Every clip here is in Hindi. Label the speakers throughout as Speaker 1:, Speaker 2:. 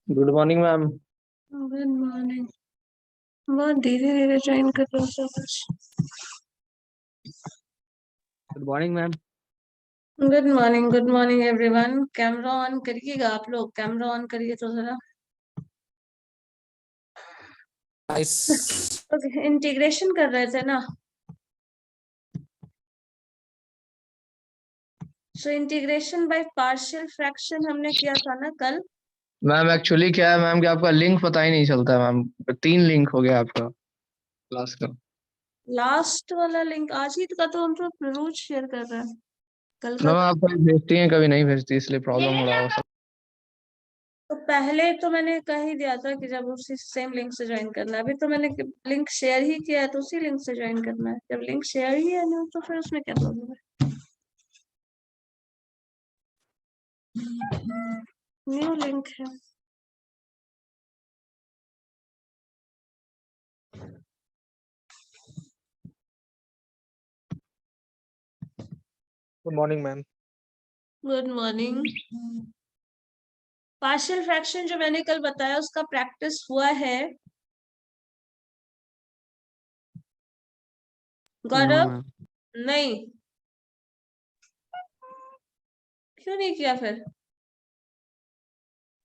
Speaker 1: Good morning ma'am.
Speaker 2: Good morning. बहुत धीरे धीरे ज्वाइन कर रहा हूँ कुछ।
Speaker 1: Good morning ma'am.
Speaker 2: Good morning everyone. Camera on करिएगा आप लोग, कैमरा ऑन करिए तो जरा। ओके, इंटीग्रेशन कर रहे थे ना। So integration by partial fraction हमने किया था ना कल।
Speaker 1: मैम एक्चुअली क्या है मैम कि आपका लिंक पता ही नहीं चलता मैम। 3 लिंक हो गया आपका क्लास का।
Speaker 2: लास्ट वाला लिंक आज ही का तो हम तो रोज शेयर कर रहे हैं। कल का
Speaker 1: मैम आप कभी भेजती हैं कभी नहीं भेजती, इसलिए प्रॉब्लम हो रहा हो।
Speaker 2: तो पहले तो मैंने कह ही दिया था कि जब उसी सेम लिंक से ज्वाइन करना है। अभी तो मैंने लिंक शेयर ही किया है तो उसी लिंक से ज्वाइन करना है। जब लिंक शेयर ही है ना तो फिर उसमें क्या प्रॉब्लम है। न्यू लिंक है।
Speaker 1: Good morning ma'am.
Speaker 2: Good morning. Partial fraction जो मैंने कल बताया उसका प्रैक्टिस हुआ है गौरव? नहीं, क्यों नहीं किया फिर?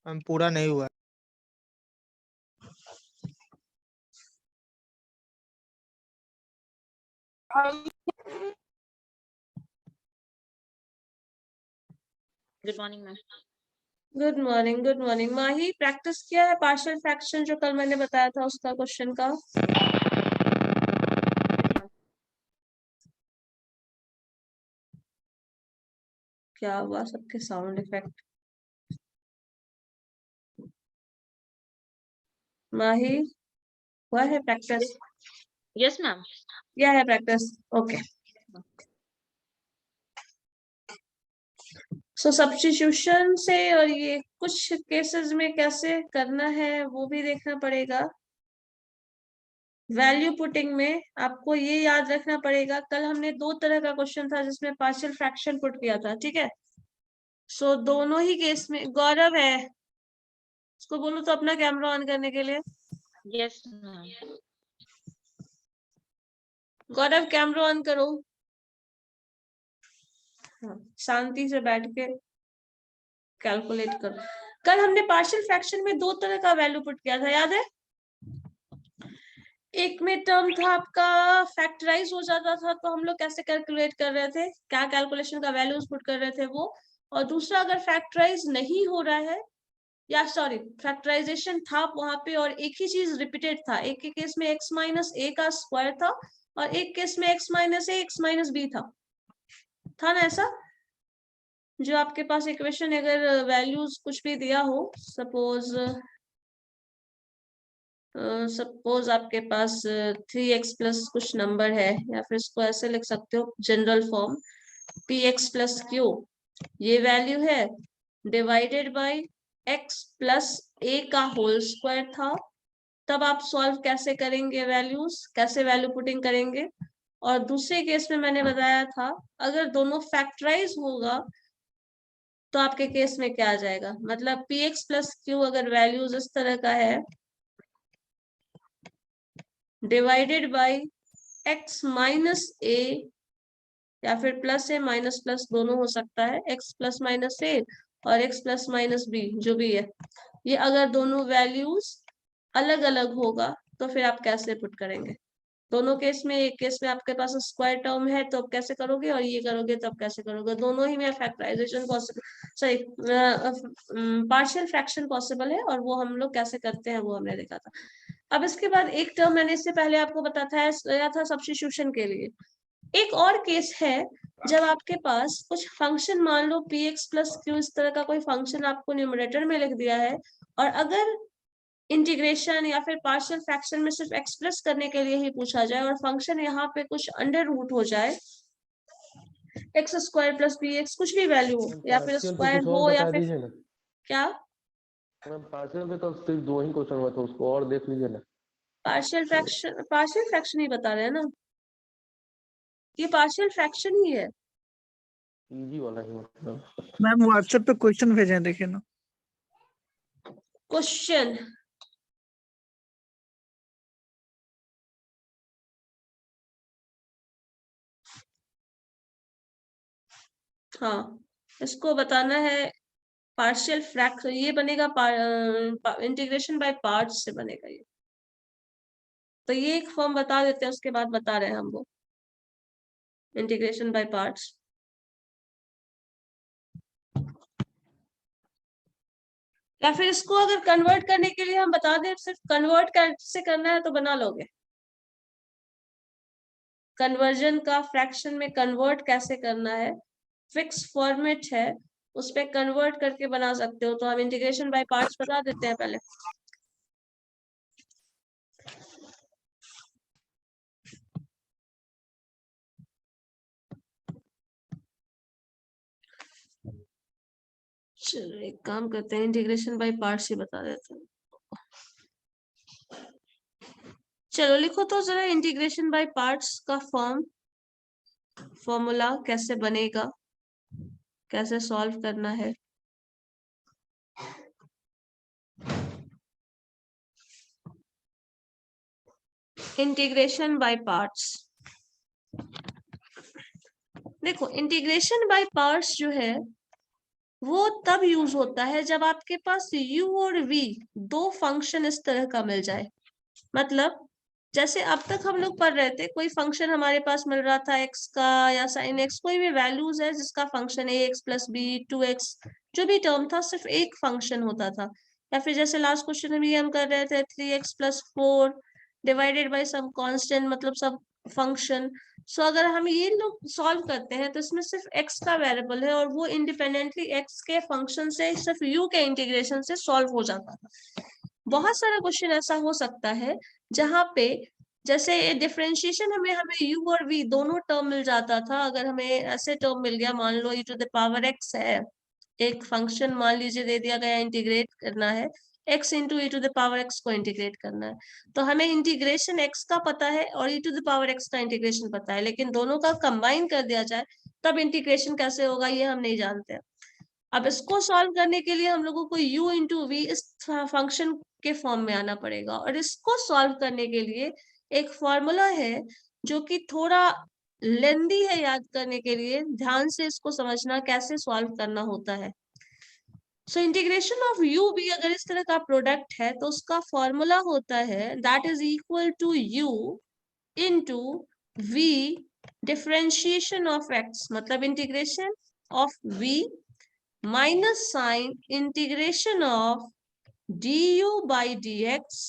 Speaker 1: मैम पूरा नहीं हुआ।
Speaker 3: Good morning ma'am.
Speaker 2: Good morning. Good morning Mahi. Practice किया है पार्शियल फ्रैक्शन जो कल मैंने बताया था उसका क्वेश्चन का? क्या हुआ सबके साउंड इफेक्ट? माही, हुआ है प्रैक्टिस?
Speaker 3: Yes ma'am.
Speaker 2: क्या है प्रैक्टिस? ओके। सो सब्स्टिट्यूशन से और ये कुछ केसेस में कैसे करना है वो भी देखना पड़ेगा। वैल्यू पुटिंग में आपको ये याद रखना पड़ेगा, कल हमने 2 तरह का क्वेश्चन था जिसमें पार्शियल फ्रैक्शन पुट किया था, ठीक है? सो दोनों ही केस में गौरव है, उसको बोलो तो अपना कैमरा ऑन करने के लिए।
Speaker 3: Yes ma'am.
Speaker 2: Gaurav camera on करो। हाँ, शांति से बैठ के कैलकुलेट करो। कल हमने पार्शियल फ्रैक्शन में 2 तरह का वैल्यू पुट किया था, याद है? एक में टर्म था आपका फैक्टराइज हो जाता था तो हम लोग कैसे कैलकुलेट कर रहे थे, क्या कैलकुलेशन का वैल्यूज पुट कर रहे थे वो। और दूसरा अगर फैक्टराइज नहीं हो रहा है, या सॉरी फैक्टराइजेशन था वहां पे और एक ही चीज रिपीटेड था, एक के केस में x माइनस ए का स्क्वायर था और एक केस में x माइनस ए x माइनस बी था ना ऐसा? जो आपके पास इक्वेशन अगर वैल्यूज कुछ भी दिया हो, सपोज आपके पास 3x प्लस कुछ नंबर है, या फिर इसको ऐसे लिख सकते हो general form px plus Q, ये वैल्यू है divided by x plus a का होल स्क्वायर था। तब आप सॉल्व कैसे करेंगे, वैल्यूज कैसे वैल्यू पुटिंग करेंगे। और दूसरे केस में मैंने बताया था अगर दोनों फैक्टराइज होगा तो आपके केस में क्या आ जाएगा, मतलब px प्लस क्यू अगर वैल्यूज इस तरह का है डिवाइडेड बाय x माइनस ए, या फिर प्लस ए माइनस प्लस दोनों हो सकता है, x प्लस माइनस ए और x प्लस माइनस बी जो भी है, ये अगर दोनों वैल्यूज अलग अलग होगा तो फिर आप कैसे पुट करेंगे दोनों केस में? एक केस में आपके पास स्क्वायर टर्म है तो अब कैसे करोगे, और ये करोगे तब कैसे करोगे? दोनों ही में factorisation possible, sorry partial fraction possible है और वो हम लोग कैसे करते हैं वो हमने देखा था। अब इसके बाद एक टर्म मैंने इससे पहले आपको बताया था सब्स्टिट्यूशन के लिए। एक और केस है जब आपके पास कुछ फंक्शन, मान लो px प्लस क्यू इस तरह का कोई फंक्शन आपको न्यूमरेटर में लिख दिया है, और अगर इंटीग्रेशन या फिर पार्शियल फ्रैक्शन में सिर्फ एक्सप्रेस करने के लिए ही पूछा जाए और फंक्शन यहाँ पे कुछ अंडर रूट हो जाए, x square plus b x कुछ भी वैल्यू हो, या फिर स्क्वायर हो, या फिर क्या?
Speaker 4: पार्शियल में तो सिर्फ 2 ही क्वेश्चन हुआ था, उसको और देख लीजिए ना।
Speaker 2: पार्शियल फ्रैक्शन ही बता रहे हैं ना, ये पार्शियल फ्रैक्शन ही है।
Speaker 4: इजी वाला ही मतलब।
Speaker 5: मैम व्हाट्सएप पे क्वेश्चन भेजे हैं, देखिए ना।
Speaker 2: क्वेश्चन हाँ, इसको बताना है पार्शियल फ्रैक्शन, ये बनेगा इंटीग्रेशन बाय पार्ट्स से बनेगा ये। तो ये एक फॉर्म बता देते हैं, उसके बाद बता रहे हैं हम वो इंटीग्रेशन बाय पार्ट्स। या फिर इसको अगर कन्वर्ट करने के लिए हम बता दें, सिर्फ कन्वर्ट कैसे करना है तो बना लोगे। कन्वर्जन का फ्रैक्शन में कन्वर्ट कैसे करना है, फिक्स फॉर्मेट है, उस पे कन्वर्ट करके बना सकते हो। तो हम इंटीग्रेशन बाय पार्ट्स बता देते हैं पहले। चलो एक काम करते हैं, इंटीग्रेशन बाय पार्ट्स ही बता देते हैं। चलो लिखो तो जरा इंटीग्रेशन बाय पार्ट्स का फॉर्मूला कैसे बनेगा, कैसे सॉल्व करना है। इंटीग्रेशन बाय पार्ट्स, देखो इंटीग्रेशन बाय पार्ट्स जो है वो तब यूज होता है जब आपके पास u और v दो फंक्शन इस तरह का मिल जाए। मतलब जैसे अब तक हम लोग पढ़ रहे थे, कोई फंक्शन हमारे पास मिल रहा था x का या sin x, कोई भी वैल्यूज है जिसका function ax plus b 2x, जो भी टर्म था सिर्फ एक फंक्शन होता था। या फिर जैसे लास्ट क्वेश्चन में हम कर रहे थे 3x plus 4 divided by some constant, मतलब सब फंक्शन। सो अगर हम ये लोग सॉल्व करते हैं तो इसमें सिर्फ x का वेरिएबल है और वो इंडिपेंडेंटली x के फंक्शन से सिर्फ u के इंटीग्रेशन से सॉल्व हो जाता था। बहुत सारा क्वेश्चन ऐसा हो सकता है जहां पे जैसे डिफरेंशिएशन हमें u और v दोनों टर्म मिल जाता था। अगर हमें ऐसे टर्म मिल गया, मान लो e to the power x है, एक फंक्शन मान लीजिए दे दिया गया, इंटीग्रेट करना है x into e to the power x को इंटीग्रेट करना है, तो हमें इंटीग्रेशन x का पता है और e to the power x का इंटीग्रेशन पता है, लेकिन दोनों का कंबाइन कर दिया जाए तब इंटीग्रेशन कैसे होगा ये हम नहीं जानते। अब इसको सॉल्व करने के लिए हम लोगों को u इंटू वी इस फंक्शन के फॉर्म में आना पड़ेगा, और इसको सॉल्व करने के लिए एक फॉर्मूला है जो कि थोड़ा लेंदी है याद करने के लिए, ध्यान से इसको समझना कैसे सॉल्व करना होता है। सो इंटीग्रेशन ऑफ u भी अगर इस तरह का प्रोडक्ट है तो उसका फॉर्मूला होता है that is equal to u into v differentiation of x, मतलब integration of v minus sign integration of du by dx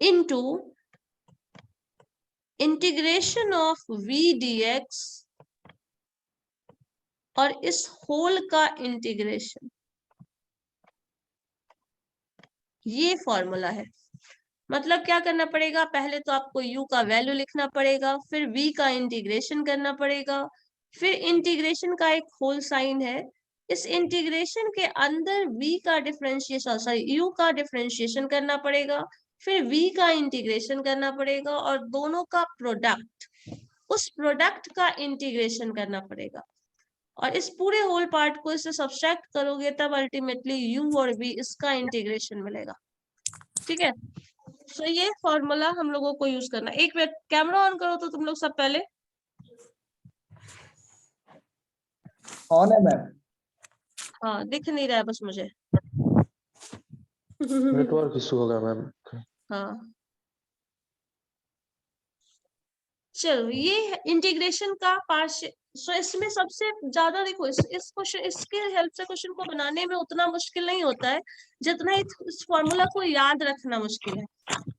Speaker 2: into integration of v dx और इस होल का इंटीग्रेशन। ये फॉर्मूला है। मतलब क्या करना पड़ेगा, पहले तो आपको u का वैल्यू लिखना पड़ेगा, फिर v का इंटीग्रेशन करना पड़ेगा, फिर इंटीग्रेशन का एक होल साइन है, इस इंटीग्रेशन के अंदर v का डिफरेंशिएशन, सॉरी u का डिफरेंशिएशन करना पड़ेगा, फिर v का इंटीग्रेशन करना पड़ेगा और दोनों का प्रोडक्ट, उस प्रोडक्ट का इंटीग्रेशन करना पड़ेगा, और इस पूरे होल पार्ट को इससे सब्सट्रैक्ट करोगे तब अल्टीमेटली u और v इसका इंटीग्रेशन मिलेगा। ठीक है, सो ये फॉर्मूला हम लोगों को यूज करना। एक मिनट कैमरा ऑन करो तो तुम लोग सब पहले।
Speaker 1: ऑन है मैम।
Speaker 2: हाँ दिख नहीं रहा है बस मुझे।
Speaker 4: नेटवर्क इशू होगा मैम।
Speaker 2: हाँ चलो, ये इंटीग्रेशन का पार्शियल। सो इसमें सबसे ज्यादा देखो इस क्वेश्चन, इसके हेल्प से क्वेश्चन को बनाने में उतना मुश्किल नहीं होता है जितना इस फॉर्मूला को याद रखना मुश्किल है।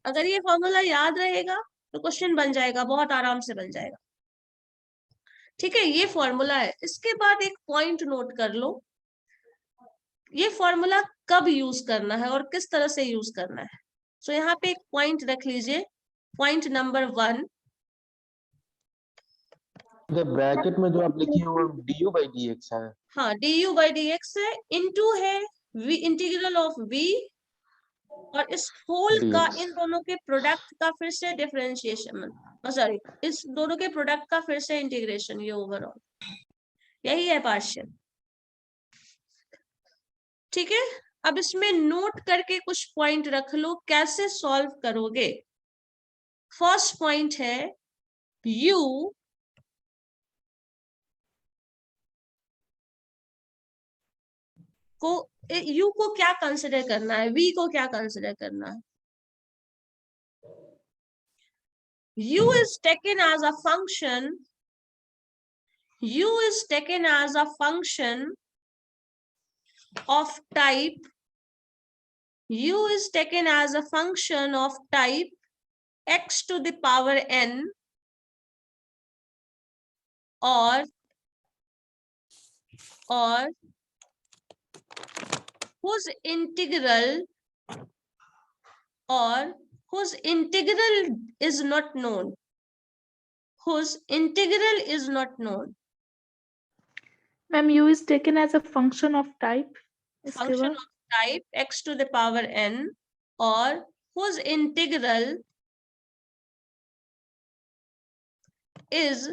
Speaker 2: अगर ये फॉर्मूला याद रहेगा तो क्वेश्चन बन जाएगा, बहुत आराम से बन जाएगा। ठीक है, ये फॉर्मूला है। इसके बाद एक पॉइंट नोट कर लो, ये फॉर्मूला कब यूज करना है और किस तरह से यूज करना है। सो यहाँ पे एक पॉइंट रख लीजिए, पॉइंट नंबर 1।
Speaker 4: ब्रैकेट में जो आप लिखी है वो du by dx है।
Speaker 2: हाँ du by dx है, इनटू है v इंटीग्रल ऑफ v और इस होल का
Speaker 4: dx
Speaker 2: इन दोनों के प्रोडक्ट का फिर से डिफरेंशिएशन, सॉरी इस दोनों के प्रोडक्ट का फिर से इंटीग्रेशन, ये ओवरऑल यही है पार्शियल। ठीक है, अब इसमें नोट करके कुछ पॉइंट रख लो कैसे सॉल्व करोगे। फर्स्ट पॉइंट है u को क्या कंसिडर करना है, v को क्या कंसिडर करना है। u is taken as a function, u is taken as a function of type, u is taken as a function of type x to the power n or whose integral is not known, whose integral is not known,
Speaker 6: Ma'am, u is taken as a function of type. इसके
Speaker 2: function
Speaker 6: बाद
Speaker 2: of type x to the power n or whose integral is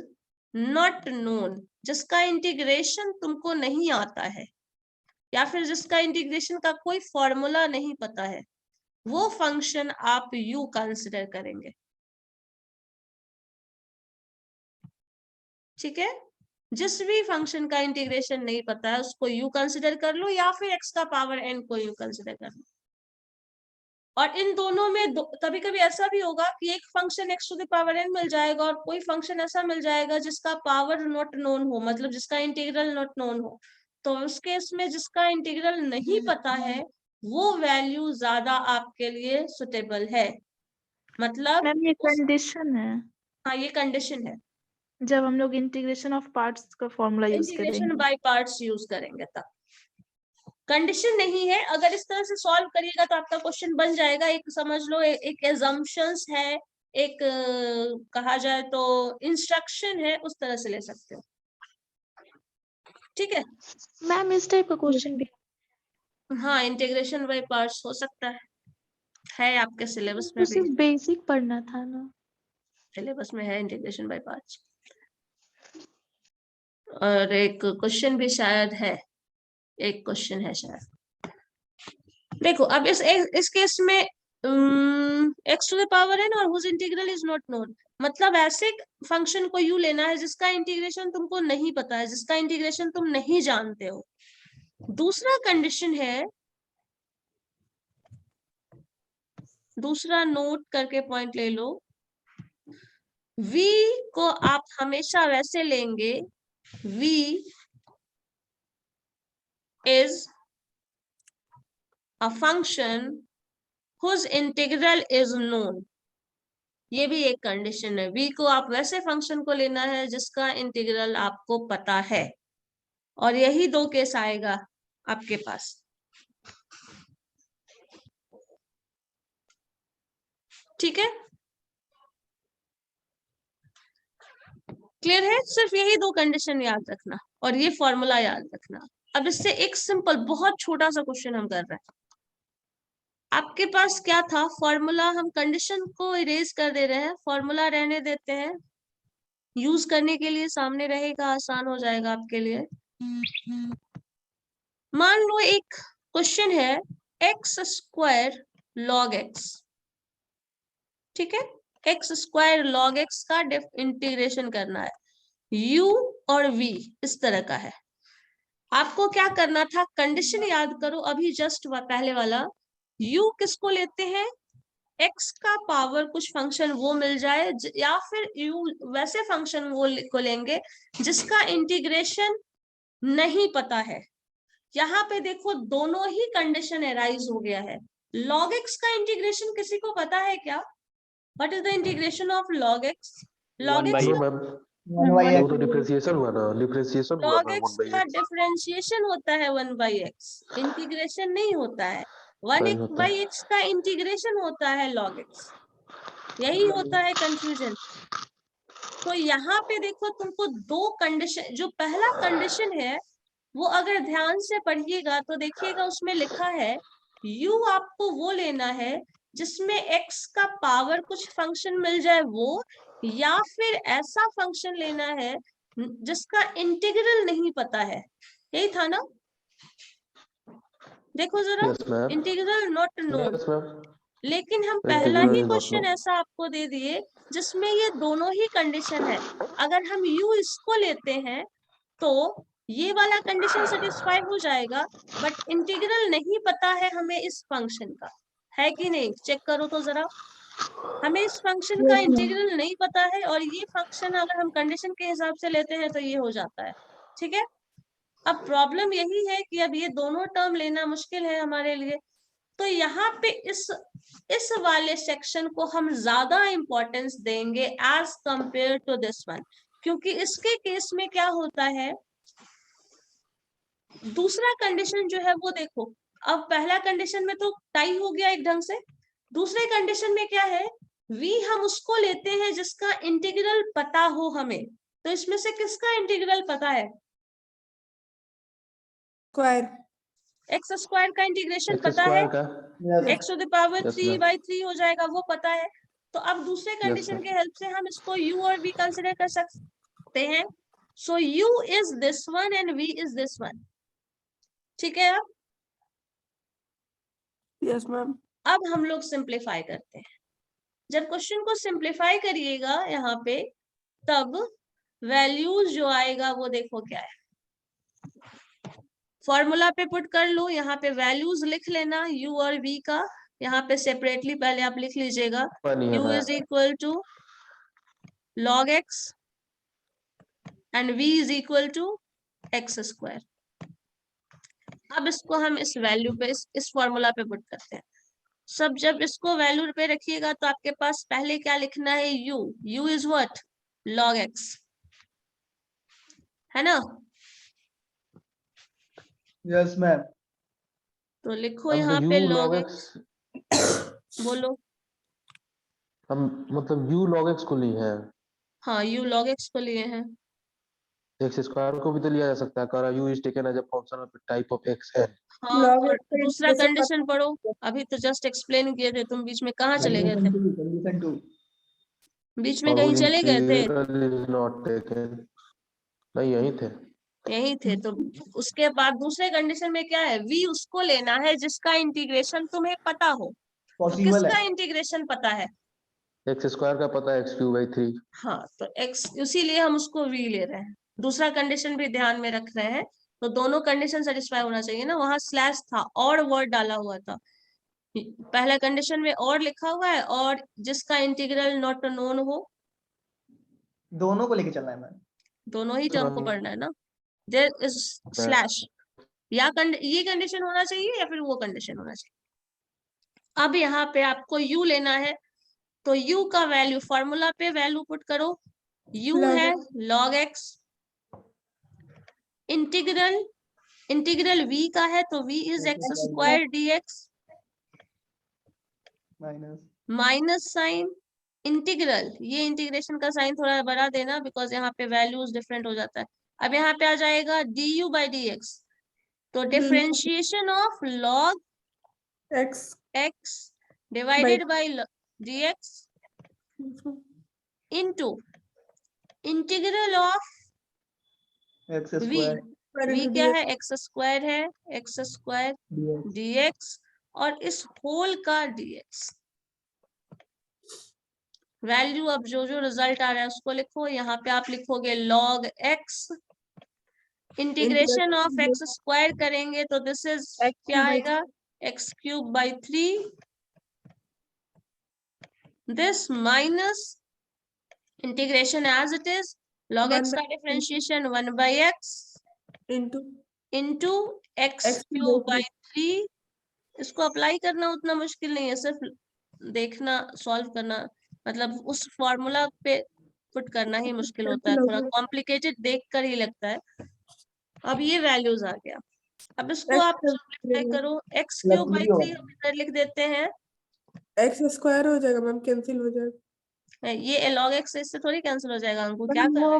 Speaker 2: not known, जिसका इंटीग्रेशन तुमको नहीं आता है या फिर जिसका इंटीग्रेशन का कोई फॉर्मूला नहीं पता है, वो फंक्शन आप u कंसिडर करेंगे। ठीक है, जिस भी फंक्शन का इंटीग्रेशन नहीं पता है उसको u कंसिडर कर लो या फिर x का पावर n को u कंसिडर कर लो। और इन दोनों में कभी कभी ऐसा भी होगा कि एक function x to the power n मिल जाएगा और कोई फंक्शन ऐसा मिल जाएगा जिसका पावर नॉट नोन हो, मतलब जिसका इंटीग्रल नॉट नोन हो। तो उस केस में जिसका इंटीग्रल नहीं पता है वो वैल्यू ज्यादा आपके लिए सुटेबल है। मतलब
Speaker 6: मैम ये कंडीशन है
Speaker 2: हाँ, ये कंडीशन है,
Speaker 6: जब हम लोग इंटीग्रेशन ऑफ पार्ट्स का फॉर्मूला यूज
Speaker 2: इंटीग्रेशन
Speaker 6: करेंगे।
Speaker 2: बाय पार्ट्स यूज करेंगे तब। कंडीशन नहीं है, अगर इस तरह से सॉल्व करिएगा तो आपका क्वेश्चन बन जाएगा। एक समझ लो एक एजम्पशंस है, एक कहा जाए तो इंस्ट्रक्शन है, उस तरह से ले सकते हो। ठीक है
Speaker 6: मैम इस टाइप का क्वेश्चन भी
Speaker 2: हाँ, इंटीग्रेशन बाय पार्ट्स हो सकता है आपके सिलेबस में
Speaker 6: तो
Speaker 2: भी,
Speaker 6: सिर्फ बेसिक पढ़ना था ना।
Speaker 2: सिलेबस में है इंटीग्रेशन बाय पार्ट्स। और एक क्वेश्चन भी शायद है, एक क्वेश्चन है शायद। देखो अब इस केस में x to the power n और whose integral is not known, मतलब ऐसे फंक्शन को u लेना है जिसका इंटीग्रेशन तुमको नहीं पता है, जिसका इंटीग्रेशन तुम नहीं जानते हो। दूसरा कंडीशन है, दूसरा नोट करके पॉइंट ले लो, v को आप हमेशा वैसे लेंगे, v is a function whose integral is known। ये भी एक कंडीशन है, v को आप वैसे फंक्शन को लेना है जिसका इंटीग्रल आपको पता है। और यही दो केस आएगा आपके पास। ठीक है, क्लियर है? सिर्फ यही दो कंडीशन याद रखना और ये फॉर्मूला याद रखना। अब इससे एक सिंपल बहुत छोटा सा क्वेश्चन हम कर रहे हैं। आपके पास क्या था फॉर्मूला, हम कंडीशन को इरेज कर दे रहे हैं, फॉर्मूला रहने देते हैं, यूज करने के लिए सामने रहेगा, आसान हो जाएगा आपके लिए। मान लो एक क्वेश्चन है एक्स स्क्वायर लॉग एक्स, ठीक है, एक्स स्क्वायर लॉग एक्स का इंटीग्रेशन करना है, u और v इस तरह का है। आपको क्या करना था, कंडीशन याद करो अभी जस्ट पहले वाला, u किसको लेते हैं, x का पावर कुछ फंक्शन वो मिल जाए, या फिर u वैसे फंक्शन वो को लेंगे जिसका इंटीग्रेशन नहीं पता है। यहाँ पे देखो दोनों ही कंडीशन एराइज हो गया है। log x का इंटीग्रेशन किसी को पता है क्या? What is the integration of log x? log x
Speaker 4: no ma'am, वो तो डिफरेंशिएशन हुआ ना, डिफरेंशिएशन हुआ
Speaker 2: log
Speaker 4: ना
Speaker 2: x
Speaker 4: 1/x।
Speaker 2: का डिफरेंशिएशन होता है 1/x, इंटीग्रेशन नहीं होता है। 1/x का इंटीग्रेशन होता है log x, यही होता है कंफ्यूजन। तो यहाँ पे देखो तुमको दो कंडीशन, जो पहला कंडीशन है वो अगर ध्यान से पढ़िएगा तो देखिएगा उसमें लिखा है u आपको वो लेना है जिसमें x का पावर कुछ फंक्शन मिल जाए वो, या फिर ऐसा फंक्शन लेना है जिसका इंटीग्रल नहीं पता है। यही था ना? देखो जरा,
Speaker 4: yes ma'am,
Speaker 2: integral not known.
Speaker 4: Yes ma'am,
Speaker 2: लेकिन हम पहला
Speaker 4: integral
Speaker 2: he
Speaker 4: is not
Speaker 2: question
Speaker 4: known.
Speaker 2: ऐसा आपको दे दिए जिसमें ये दोनों ही कंडीशन है। अगर हम u इसको लेते हैं तो ये वाला कंडीशन सेटिस्फाई हो जाएगा, बट इंटीग्रल नहीं पता है हमें इस फंक्शन का, है कि नहीं? चेक करो तो जरा, हमें इस फंक्शन का
Speaker 6: Yes, ma'am.
Speaker 2: इंटीग्रल नहीं पता है, और ये फंक्शन अगर हम कंडीशन के हिसाब से लेते हैं तो ये हो जाता है। ठीक है, अब प्रॉब्लम यही है कि अब ये दोनों टर्म लेना मुश्किल है हमारे लिए। तो यहाँ पे इस वाले सेक्शन को हम ज्यादा इंपॉर्टेंस देंगे as compare to this one, क्योंकि इसके केस में क्या होता है, दूसरा कंडीशन जो है वो देखो, अब पहला कंडीशन में तो टाई हो गया एक ढंग से, दूसरे कंडीशन में क्या है, v हम उसको लेते हैं जिसका इंटीग्रल पता हो हमें। तो इसमें से किसका इंटीग्रल पता है?
Speaker 7: स्क्वायर
Speaker 2: एक्स स्क्वायर का इंटीग्रेशन
Speaker 4: एक्स
Speaker 2: पता है,
Speaker 4: स्क्वायर का,
Speaker 2: x to the power
Speaker 4: Yes,
Speaker 2: 3
Speaker 4: ma'am.
Speaker 2: By 3 हो जाएगा, वो पता है। तो अब दूसरे कंडीशन
Speaker 4: ma'am.
Speaker 2: के हेल्प से हम इसको u और v कंसिडर कर सकते हैं। सो u is this one and v is this one. ठीक है,
Speaker 7: यस मैम।
Speaker 2: अब हम लोग सिंप्लीफाई करते हैं। जब क्वेश्चन को सिंप्लीफाई करिएगा यहाँ पे, तब वैल्यूज जो आएगा वो देखो क्या है, फॉर्मूला पे पुट कर लो, यहाँ पे वैल्यूज लिख लेना u और v का, यहाँ पे सेपरेटली पहले आप लिख लीजिएगा, u is equal to log x and v is equal to x square. अब इसको हम इस वैल्यू पे इस फॉर्मूला पे पुट करते हैं। सब जब इसको वैल्यू पे रखिएगा तो आपके पास पहले क्या लिखना है, u is what, log x, है ना?
Speaker 1: Yes ma'am.
Speaker 2: तो लिखो
Speaker 4: हम
Speaker 2: यहाँ
Speaker 4: तो
Speaker 2: पे
Speaker 4: u
Speaker 2: log
Speaker 4: log
Speaker 2: x,
Speaker 4: x,
Speaker 2: बोलो।
Speaker 4: हम मतलब u log x को लिए हैं,
Speaker 2: हाँ, u log x को लिए हैं।
Speaker 4: एक्स स्क्वायर को भी तो लिया जा सकता है, करा u is taken as a function of type of x है।
Speaker 2: हाँ,
Speaker 7: log
Speaker 2: और
Speaker 7: x का
Speaker 2: दूसरा
Speaker 7: integration
Speaker 2: कंडीशन पढ़ो, अभी तो जस्ट एक्सप्लेन किए थे, तुम बीच में कहाँ चले गए थे?
Speaker 1: कंडीशन 2।
Speaker 2: बीच में
Speaker 4: और
Speaker 2: कहीं चले गए थे?
Speaker 4: integral is not taken, नहीं यही थे।
Speaker 2: यही थे। तो उसके बाद दूसरे कंडीशन में क्या है, v उसको लेना है जिसका इंटीग्रेशन तुम्हें पता हो। तो
Speaker 1: पॉसिबल
Speaker 2: किसका
Speaker 1: है।
Speaker 2: इंटीग्रेशन पता है?
Speaker 4: एक्स स्क्वायर का पता है, x³/3।
Speaker 2: हाँ, तो x, इसीलिए हम उसको v ले रहे हैं। दूसरा कंडीशन भी ध्यान में रख रहे हैं, तो दोनों कंडीशन सेटिस्फाई होना चाहिए ना। वहां स्लैश था और वर्ड डाला हुआ था, पहला कंडीशन में और लिखा हुआ है, और जिसका इंटीग्रल नॉट नोन हो,
Speaker 1: दोनों को लेके चलना है मैम।
Speaker 2: दोनों ही टर्म को पढ़ना है ना। देयर इज स्लैश, या ये कंडीशन होना चाहिए या फिर वो कंडीशन होना चाहिए। अब यहाँ पे आपको u लेना है, तो u का वैल्यू फॉर्मूला पे वैल्यू पुट करो, u
Speaker 7: Log
Speaker 2: है log x, इंटीग्रल v का है तो v is x square dx, minus sign integral, ये इंटीग्रेशन का साइन थोड़ा बड़ा देना बिकॉज यहाँ पे वैल्यूज डिफरेंट हो जाता है। अब यहाँ पे आ जाएगा du बाई dx, तो differentiation of log
Speaker 7: x
Speaker 2: divided by dx into integral of
Speaker 1: x
Speaker 2: v,
Speaker 1: square
Speaker 2: v क्या है, एक्स स्क्वायर है, एक्स स्क्वायर dx, और इस होल का dx। वैल्यू अब जो जो रिजल्ट आ रहा है उसको लिखो, यहाँ पे आप लिखोगे log x, integration of x square करेंगे तो दिस इज क्या आएगा, x³/3, this minus integration as it is, log x का डिफरेंशिएशन 1/x इंटू x³/3। इसको अप्लाई करना उतना मुश्किल नहीं है, सिर्फ देखना, सॉल्व करना, मतलब उस फॉर्मूला पे पुट करना ही मुश्किल होता है, थोड़ा कॉम्प्लिकेटेड देखकर ही लगता है। अब ये वैल्यूज आ गया, अब इसको आप सिंपलीफाई करो, x³/3 हम इधर लिख देते हैं,
Speaker 7: एक्स स्क्वायर हो जाएगा मैम, कैंसिल हो जाएगा।
Speaker 2: ये log x इससे थोड़ी कैंसिल हो जाएगा। अंकु क्या कर रहे हैं?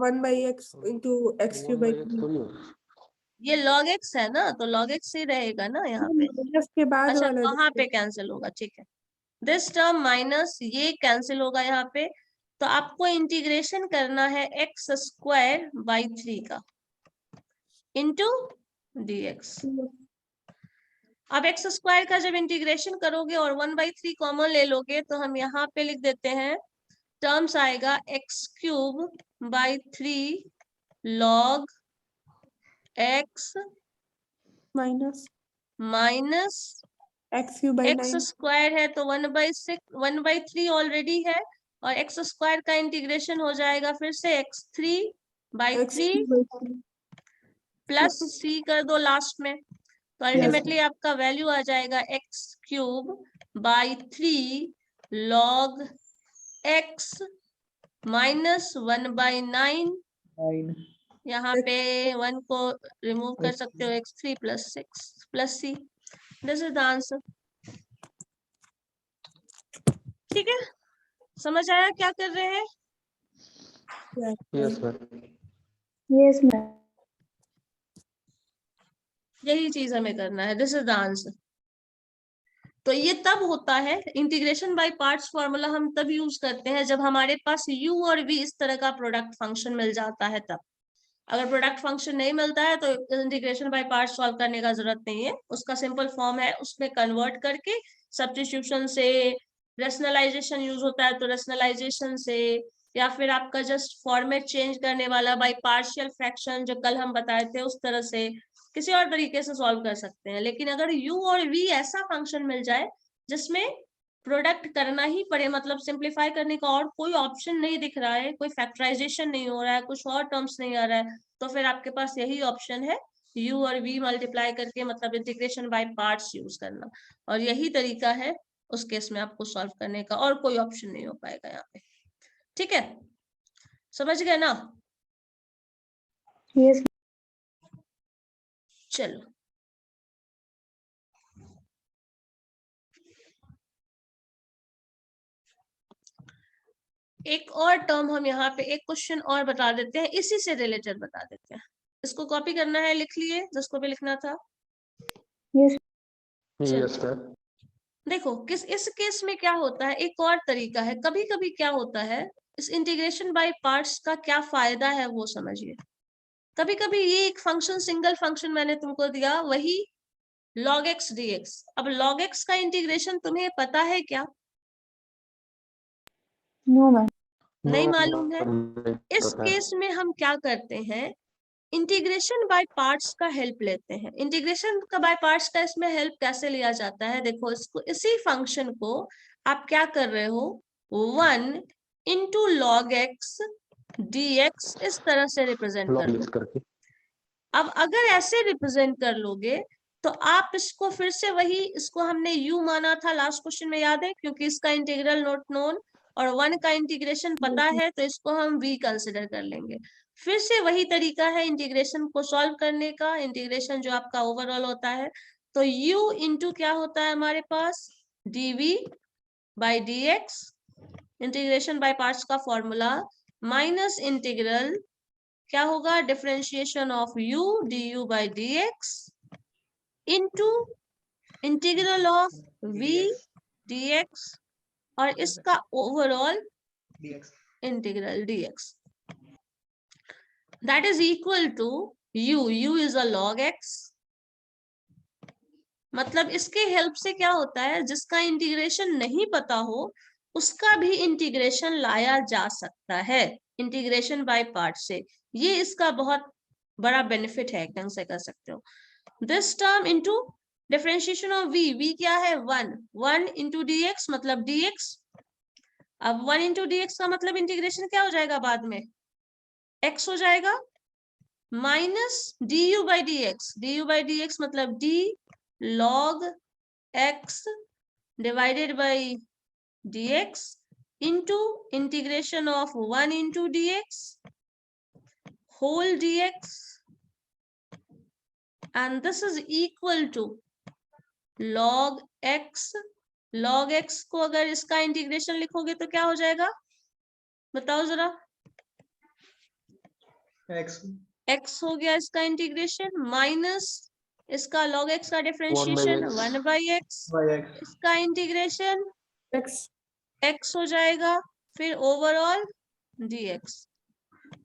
Speaker 7: 1/x into x³/3।
Speaker 2: ये log x है ना, तो log x ही रहेगा ना यहाँ पे।
Speaker 7: माइनस के बाद
Speaker 2: अच्छा
Speaker 7: वाला
Speaker 2: वहां पे
Speaker 7: देखिए।
Speaker 2: कैंसिल होगा, ठीक है। दिस टर्म माइनस ये कैंसिल होगा यहाँ पे। तो आपको इंटीग्रेशन करना है एक्स स्क्वायर बाई 3 का इंटू dx। अब एक्स स्क्वायर का जब इंटीग्रेशन करोगे और 1/3 कॉमन ले लोगे तो हम यहाँ पे लिख देते हैं, टर्म्स आएगा x cube by 3 log x
Speaker 7: minus
Speaker 2: minus
Speaker 7: x Q by
Speaker 2: x
Speaker 7: 9।
Speaker 2: Square है तो 1/3 ऑलरेडी है, और एक्स स्क्वायर का इंटीग्रेशन हो जाएगा फिर से x3/3 प्लस c कर दो लास्ट में, तो अल्टीमेटली आपका वैल्यू आ जाएगा x cube by 3 log x minus 1/9। यहाँ पे 1 को रिमूव कर सकते हो, x3 plus 6 plus c। This is the answer. ठीक है, समझ आया क्या कर रहे हैं?
Speaker 4: Yes sir.
Speaker 6: Yes, ma'am.
Speaker 2: यही चीज हमें करना है। This is the answer. तो ये तब होता है, इंटीग्रेशन बाय पार्ट्स फॉर्मूला हम तब यूज करते हैं जब हमारे पास u और v इस तरह का प्रोडक्ट फंक्शन मिल जाता है तब। अगर प्रोडक्ट फंक्शन नहीं मिलता है तो इंटीग्रेशन बाय पार्ट्स सॉल्व करने का जरूरत नहीं है। उसका सिंपल फॉर्म है, उसमें कन्वर्ट करके सब्स्टिट्यूशन से, रेशनलाइजेशन यूज होता है तो रेशनलाइजेशन से, या फिर आपका जस्ट फॉर्मेट चेंज करने वाला बाय पार्शियल फ्रैक्शन जो कल हम बताए थे उस तरह से, किसी और तरीके से सॉल्व कर सकते हैं। लेकिन अगर u और v ऐसा फंक्शन मिल जाए जिसमें प्रोडक्ट करना ही पड़े, मतलब सिंप्लीफाई करने का और कोई ऑप्शन नहीं दिख रहा है, कोई फैक्टराइजेशन नहीं हो रहा है, कुछ और टर्म्स नहीं आ रहा है, तो फिर आपके पास यही ऑप्शन है, u और v मल्टीप्लाई करके, मतलब इंटीग्रेशन बाय पार्ट्स यूज करना। और यही तरीका है उस केस में आपको सॉल्व करने का, और कोई ऑप्शन नहीं हो पाएगा यहाँ पे। ठीक है, समझ गए ना?
Speaker 6: Yes.
Speaker 2: चलो एक और टर्म हम यहाँ पे एक क्वेश्चन और बता देते हैं, इसी से रिलेटेड बता देते हैं। इसको कॉपी करना है, लिख लिए जिसको भी लिखना था।
Speaker 6: Yes.
Speaker 2: चलो
Speaker 4: यस सर।
Speaker 2: देखो इस केस में क्या होता है, एक और तरीका है। कभी कभी क्या होता है, इस इंटीग्रेशन बाय पार्ट्स का क्या फायदा है वो समझिए। कभी कभी ये एक फंक्शन, सिंगल फंक्शन मैंने तुमको दिया, वही log x dx। अब log x का इंटीग्रेशन तुम्हें पता है क्या?
Speaker 6: No, ma'am.
Speaker 2: नहीं मालूम है। इस केस में हम क्या करते हैं, इंटीग्रेशन बाय पार्ट्स का हेल्प लेते हैं। इंटीग्रेशन का बाय पार्ट्स का इसमें हेल्प कैसे लिया जाता है, देखो इसको, इसी फंक्शन को आप क्या कर रहे हो, 1 इंटू लॉग एक्स dx इस तरह से रिप्रेजेंट कर लो।
Speaker 4: करके
Speaker 2: अब अगर ऐसे रिप्रेजेंट कर लोगे तो आप इसको फिर से वही, इसको हमने u माना था लास्ट क्वेश्चन में, याद है, क्योंकि इसका इंटीग्रल नॉट नोन और 1 का इंटीग्रेशन पता है, तो इसको हम v कंसिडर कर लेंगे। फिर से वही तरीका है इंटीग्रेशन को सॉल्व करने का, इंटीग्रेशन जो आपका ओवरऑल होता है। तो u इंटू क्या होता है हमारे पास, dv by dx, integration by parts का फॉर्मूला, माइनस इंटीग्रल क्या होगा, differentiation of u du by dx into integral of v dx और इसका overall integral dx, that is equal to u is a log x। मतलब इसके हेल्प से क्या होता है, जिसका इंटीग्रेशन नहीं पता हो उसका भी इंटीग्रेशन लाया जा सकता है इंटीग्रेशन बाय पार्ट से। ये इसका बहुत बड़ा बेनिफिट है, ढंग से कर सकते हो। This term into differentiation of v क्या है, 1 इंटू dx मतलब dx। अब 1 इंटू dx का मतलब इंटीग्रेशन क्या हो जाएगा बाद में, x हो जाएगा, माइनस du बाई dx मतलब d log x divided by dx into integration of 1 into dx whole dx, and this is equal to log x। log x को अगर इसका इंटीग्रेशन लिखोगे तो क्या हो जाएगा, बताओ जरा।
Speaker 8: x
Speaker 2: x हो गया इसका इंटीग्रेशन माइनस इसका log x का डिफरेंशिएशन 1 बाई एक्स, इसका इंटीग्रेशन
Speaker 7: x
Speaker 2: x हो जाएगा, फिर ओवरऑल dx।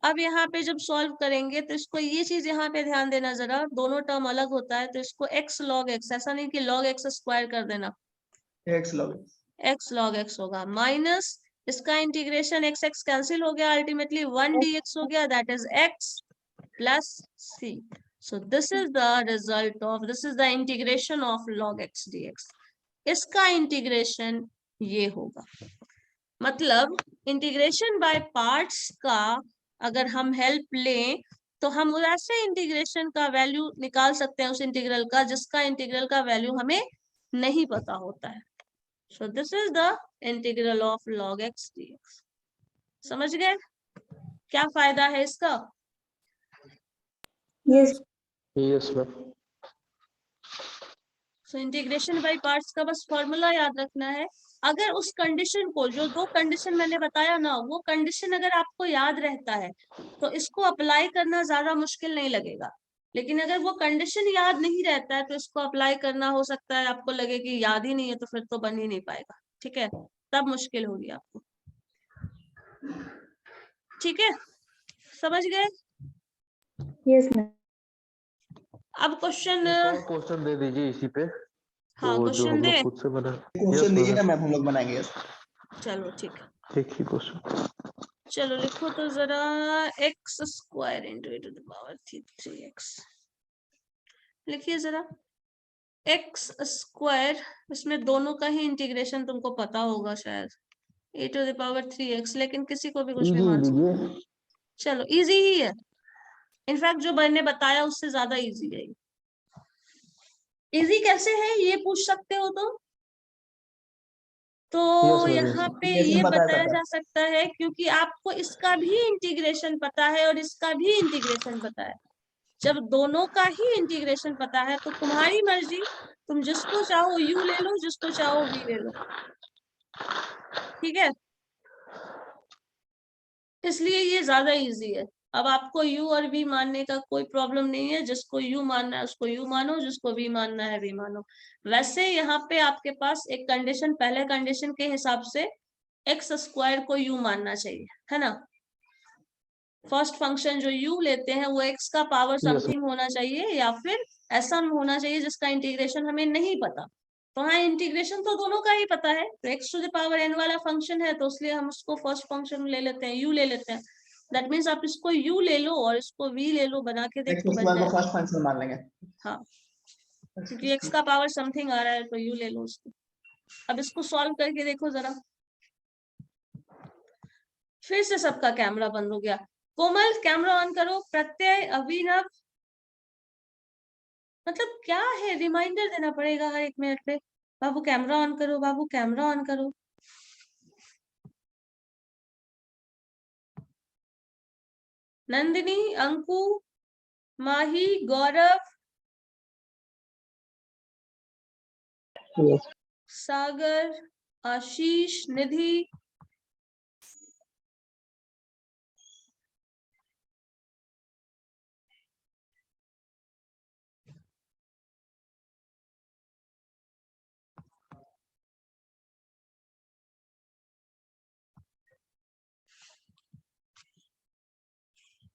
Speaker 2: अब यहाँ पे जब सॉल्व करेंगे तो इसको ये चीज यहाँ पे ध्यान देना जरा, दोनों टर्म अलग होता है तो इसको x log x, ऐसा नहीं कि log x स्क्वायर कर देना,
Speaker 8: x log x
Speaker 2: होगा माइनस इसका इंटीग्रेशन x x कैंसिल हो गया, अल्टीमेटली 1 dx हो गया, that is x plus c। So this is the result of, this is the integration of log x dx। इसका इंटीग्रेशन ये होगा, मतलब इंटीग्रेशन बाय पार्ट्स का अगर हम हेल्प लें तो हम ऐसे इंटीग्रेशन का वैल्यू निकाल सकते हैं उस इंटीग्रल का जिसका इंटीग्रल का वैल्यू हमें नहीं पता होता है। So this is the integral of log x dx। समझ गए क्या फायदा है इसका?
Speaker 7: yes
Speaker 4: yes ma'am.
Speaker 2: So integration by parts का बस फॉर्मूला याद रखना है। अगर उस कंडीशन को, जो दो कंडीशन मैंने बताया ना, वो कंडीशन अगर आपको याद रहता है तो इसको अप्लाई करना ज्यादा मुश्किल नहीं लगेगा, लेकिन अगर वो कंडीशन याद नहीं रहता है तो इसको अप्लाई करना हो सकता है आपको लगे कि याद ही नहीं है, तो फिर तो बन ही नहीं पाएगा। ठीक है, तब मुश्किल होगी आपको। ठीक है, समझ गए?
Speaker 6: Yes ma'am.
Speaker 2: अब क्वेश्चन,
Speaker 4: क्वेश्चन दे दीजिए इसी पे,
Speaker 2: हाँ
Speaker 4: तो जो
Speaker 2: क्वेश्चन
Speaker 4: हम
Speaker 2: दे,
Speaker 4: लोग खुद से बना।
Speaker 8: क्वेश्चन दीजिएगा मैम, हम लोग बनाएंगे। yes।
Speaker 2: चलो ठीक है,
Speaker 4: ठीक ही क्वेश्चन।
Speaker 2: चलो लिखो तो जरा, x square into e to the power 3x। लिखिए जरा एक्स स्क्वायर, इसमें दोनों का ही इंटीग्रेशन तुमको पता होगा शायद, e to the power 3x, लेकिन किसी को भी कुछ भी मान सकते हो। चलो इजी ही है, इनफैक्ट जो मैंने बताया उससे ज्यादा इजी है। इजी कैसे है ये पूछ सकते हो तो यहाँ पे ये बताया जा सकता है क्योंकि आपको इसका भी इंटीग्रेशन पता है और इसका भी इंटीग्रेशन पता है। जब दोनों का ही इंटीग्रेशन पता है तो तुम्हारी मर्जी, तुम जिसको चाहो u ले लो, जिसको चाहो v ले लो। ठीक है, इसलिए ये ज्यादा इजी है। अब आपको u और v मानने का कोई प्रॉब्लम नहीं है, जिसको u मानना है उसको u मानो, जिसको v मानना है v मानो। वैसे यहाँ पे आपके पास एक कंडीशन, पहले कंडीशन के हिसाब से एक्स स्क्वायर को u मानना चाहिए, है ना। फर्स्ट फंक्शन जो u लेते हैं वो x का पावर समथिंग होना चाहिए, या फिर ऐसा होना चाहिए जिसका इंटीग्रेशन हमें नहीं पता। तो हाँ, इंटीग्रेशन तो दोनों का ही पता है, तो x to the power n वाला फंक्शन है तो इसलिए हम उसको फर्स्ट फंक्शन ले लेते हैं, u ले लेते हैं। दैट मीन्स आप इसको u ले लो और इसको v ले लो, बना के देखो बन जाएगा।
Speaker 8: फर्स्ट फंक्शन मान लेंगे।
Speaker 2: हाँ, क्योंकि x का पावर समथिंग आ रहा है तो u ले लो उसको। अब इसको सॉल्व करके देखो जरा। फिर से सबका कैमरा बंद हो गया। कोमल कैमरा ऑन करो, प्रत्यय, अभिनव, मतलब क्या है, रिमाइंडर देना पड़ेगा हर 1 मिनट पे। बाबू कैमरा ऑन करो, बाबू कैमरा ऑन करो। नंदिनी, अंकु, माही, गौरव, सागर, आशीष, निधि,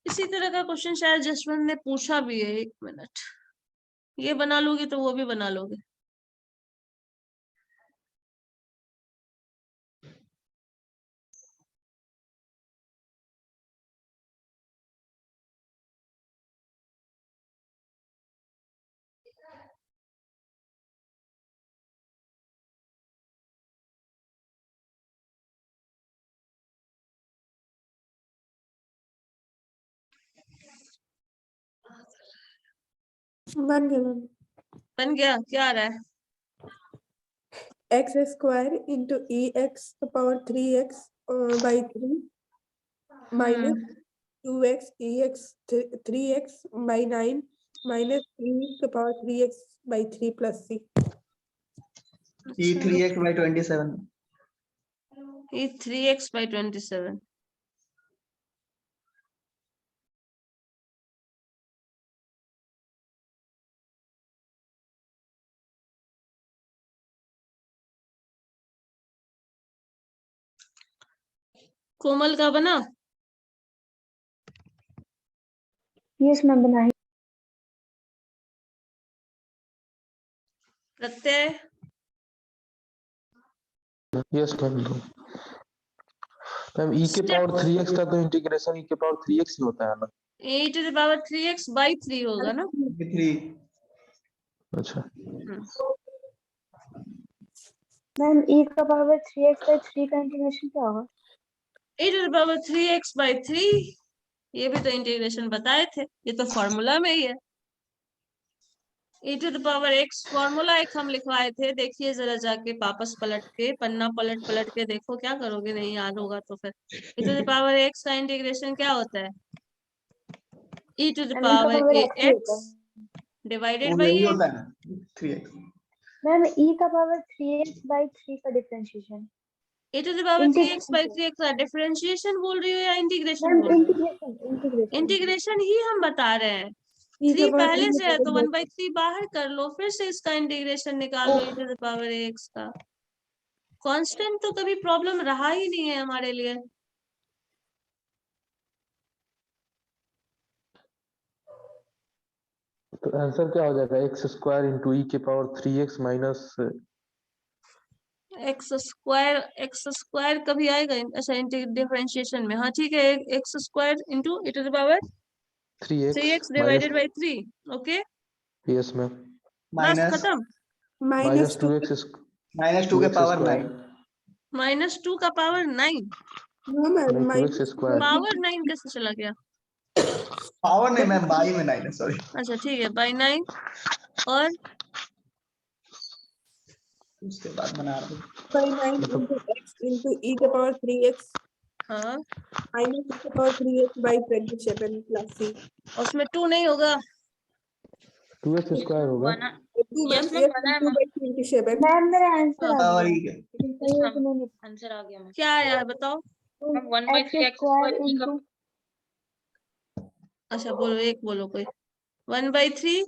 Speaker 2: इसी तरह का क्वेश्चन शायद जसवंत ने पूछा भी है। 1 मिनट, ये बना लोगे तो वो भी बना लोगे।
Speaker 7: बन गया मैम।
Speaker 2: बन गया, क्या आ रहा है?
Speaker 7: x square into ex to power 3x by 3 minus 2x ex 3x by 9 minus 3 to power 3x by 3 plus c।
Speaker 8: e3x by 27।
Speaker 2: e3x by 27। कोमल का बना?
Speaker 9: यस मैम बनाई।
Speaker 2: प्रत्यय?
Speaker 4: यस मैम दो। मैम e के पावर 3x का तो इंटीग्रेशन e के पावर 3x ही होता है ना?
Speaker 2: e to the power 3x by 3 होगा ना?
Speaker 8: 3
Speaker 4: अच्छा
Speaker 9: मैम e का पावर 3x by 3 का इंटीग्रेशन क्या होगा?
Speaker 2: e to the power 3x by 3, ये भी तो इंटीग्रेशन बताए थे, ये तो फॉर्मूला में ही है। e to the power x formula एक हम लिखवाए थे, देखिए जरा जाके वापस पलट के पन्ना पलट के देखो, क्या करोगे नहीं याद होगा तो फिर। e to the power x का इंटीग्रेशन क्या होता है? e to the
Speaker 9: ma'am e का
Speaker 2: power
Speaker 9: पावर x ही होता
Speaker 2: ax
Speaker 9: है।
Speaker 2: डिवाइडेड
Speaker 8: वो
Speaker 2: बाई
Speaker 8: यही
Speaker 2: a।
Speaker 8: होता है ना 3x।
Speaker 9: मैम e का पावर 3x by 3 का differentiation.
Speaker 2: e to the power 3x by 3x का डिफरेंशिएशन बोल रही हो या इंटीग्रेशन
Speaker 9: मैम
Speaker 2: बोल रही हो?
Speaker 9: इंटीग्रेशन
Speaker 2: इंटीग्रेशन ही हम बता रहे हैं।
Speaker 7: e का
Speaker 2: 3
Speaker 7: पावर
Speaker 2: पहले
Speaker 7: 3
Speaker 2: से है तो
Speaker 7: divided
Speaker 2: 1/3 बाहर कर लो, फिर से इसका इंटीग्रेशन निकाल लो e to the power x का। कांस्टेंट तो कभी प्रॉब्लम रहा ही नहीं है हमारे लिए।
Speaker 4: तो आंसर क्या हो जाएगा? x स्क्वायर इंटू e के power 3x minus
Speaker 2: x square कभी आएगा? अच्छा डिफरेंशिएशन में, हाँ ठीक है, x square into e to the power
Speaker 4: 3x
Speaker 2: 3x
Speaker 4: minus
Speaker 2: divided by 3। Okay
Speaker 4: yes ma'am
Speaker 2: बस
Speaker 8: माइनस
Speaker 2: खत्म।
Speaker 4: माइनस
Speaker 7: -2
Speaker 4: 2x
Speaker 8: -2 के
Speaker 4: 2x
Speaker 8: पावर
Speaker 4: स्क्वायर
Speaker 8: 9
Speaker 2: -2 का पावर 9।
Speaker 7: नो मैम
Speaker 4: नहीं 2x स्क्वायर
Speaker 2: पावर 9 कैसे चला गया?
Speaker 8: पावर नहीं मैम बाई में 9 है सॉरी।
Speaker 2: अच्छा ठीक है, बाई 9 और
Speaker 8: उसके बाद बना रहा हूँ
Speaker 7: by 9 into x into e to the power 3x
Speaker 2: हाँ,
Speaker 7: minus e to the power 3x by 27 plus c।
Speaker 2: उसमें 2 नहीं होगा।
Speaker 4: 2x स्क्वायर होगा।
Speaker 3: बना
Speaker 7: 2
Speaker 3: यस
Speaker 7: मैम
Speaker 3: मैम
Speaker 7: x
Speaker 3: बना है
Speaker 7: into by 27।
Speaker 9: मैम मेरा आंसर आ
Speaker 8: पावर
Speaker 9: गया।
Speaker 8: ही है।
Speaker 9: लेकिन सही है कि नहीं?
Speaker 3: आंसर आ गया मैम।
Speaker 2: क्या है यार बताओ?
Speaker 3: Ma'am 1/3 x
Speaker 9: square
Speaker 3: square e का
Speaker 9: इंटू
Speaker 2: अच्छा बोलो, एक बोलो कोई। 1/3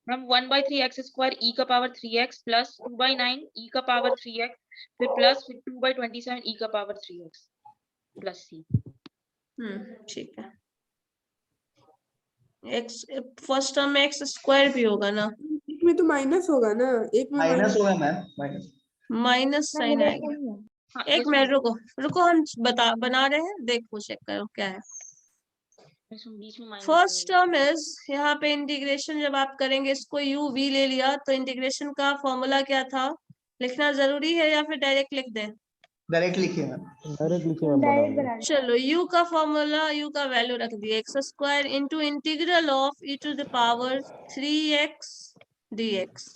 Speaker 3: मैम 1/3 x स्क्वायर e का पावर 3x प्लस 2/9 e का पावर 3x फिर प्लस फिर 2/27 e का पावर 3x प्लस c।
Speaker 2: ठीक है। एक्स फर्स्ट टर्म में एक्स स्क्वायर भी होगा ना?
Speaker 7: एक में तो माइनस होगा ना, एक में
Speaker 8: माइनस होगा ma'am minus.
Speaker 2: Minus
Speaker 9: ma'am
Speaker 2: sign
Speaker 9: मेरा
Speaker 2: आएगा।
Speaker 9: सही है।
Speaker 3: हाँ
Speaker 2: एक मिनट रुको हम बना रहे हैं, देखो चेक करो क्या है।
Speaker 3: बीच में माइनस
Speaker 2: फर्स्ट टर्म इज, यहाँ पे इंटीग्रेशन जब आप करेंगे, इसको यू वी ले लिया तो इंटीग्रेशन का फॉर्मूला क्या था? लिखना जरूरी है या फिर डायरेक्ट लिख दें?
Speaker 8: डायरेक्ट लिखिए मैम।
Speaker 4: डायरेक्ट लिखिए मैम
Speaker 9: डायरेक्ट
Speaker 4: बनाएंगे।
Speaker 9: बना लो।
Speaker 2: चलो u का फॉर्मूला, u का वैल्यू रख दिए, x square into integral of e to the power 3x dx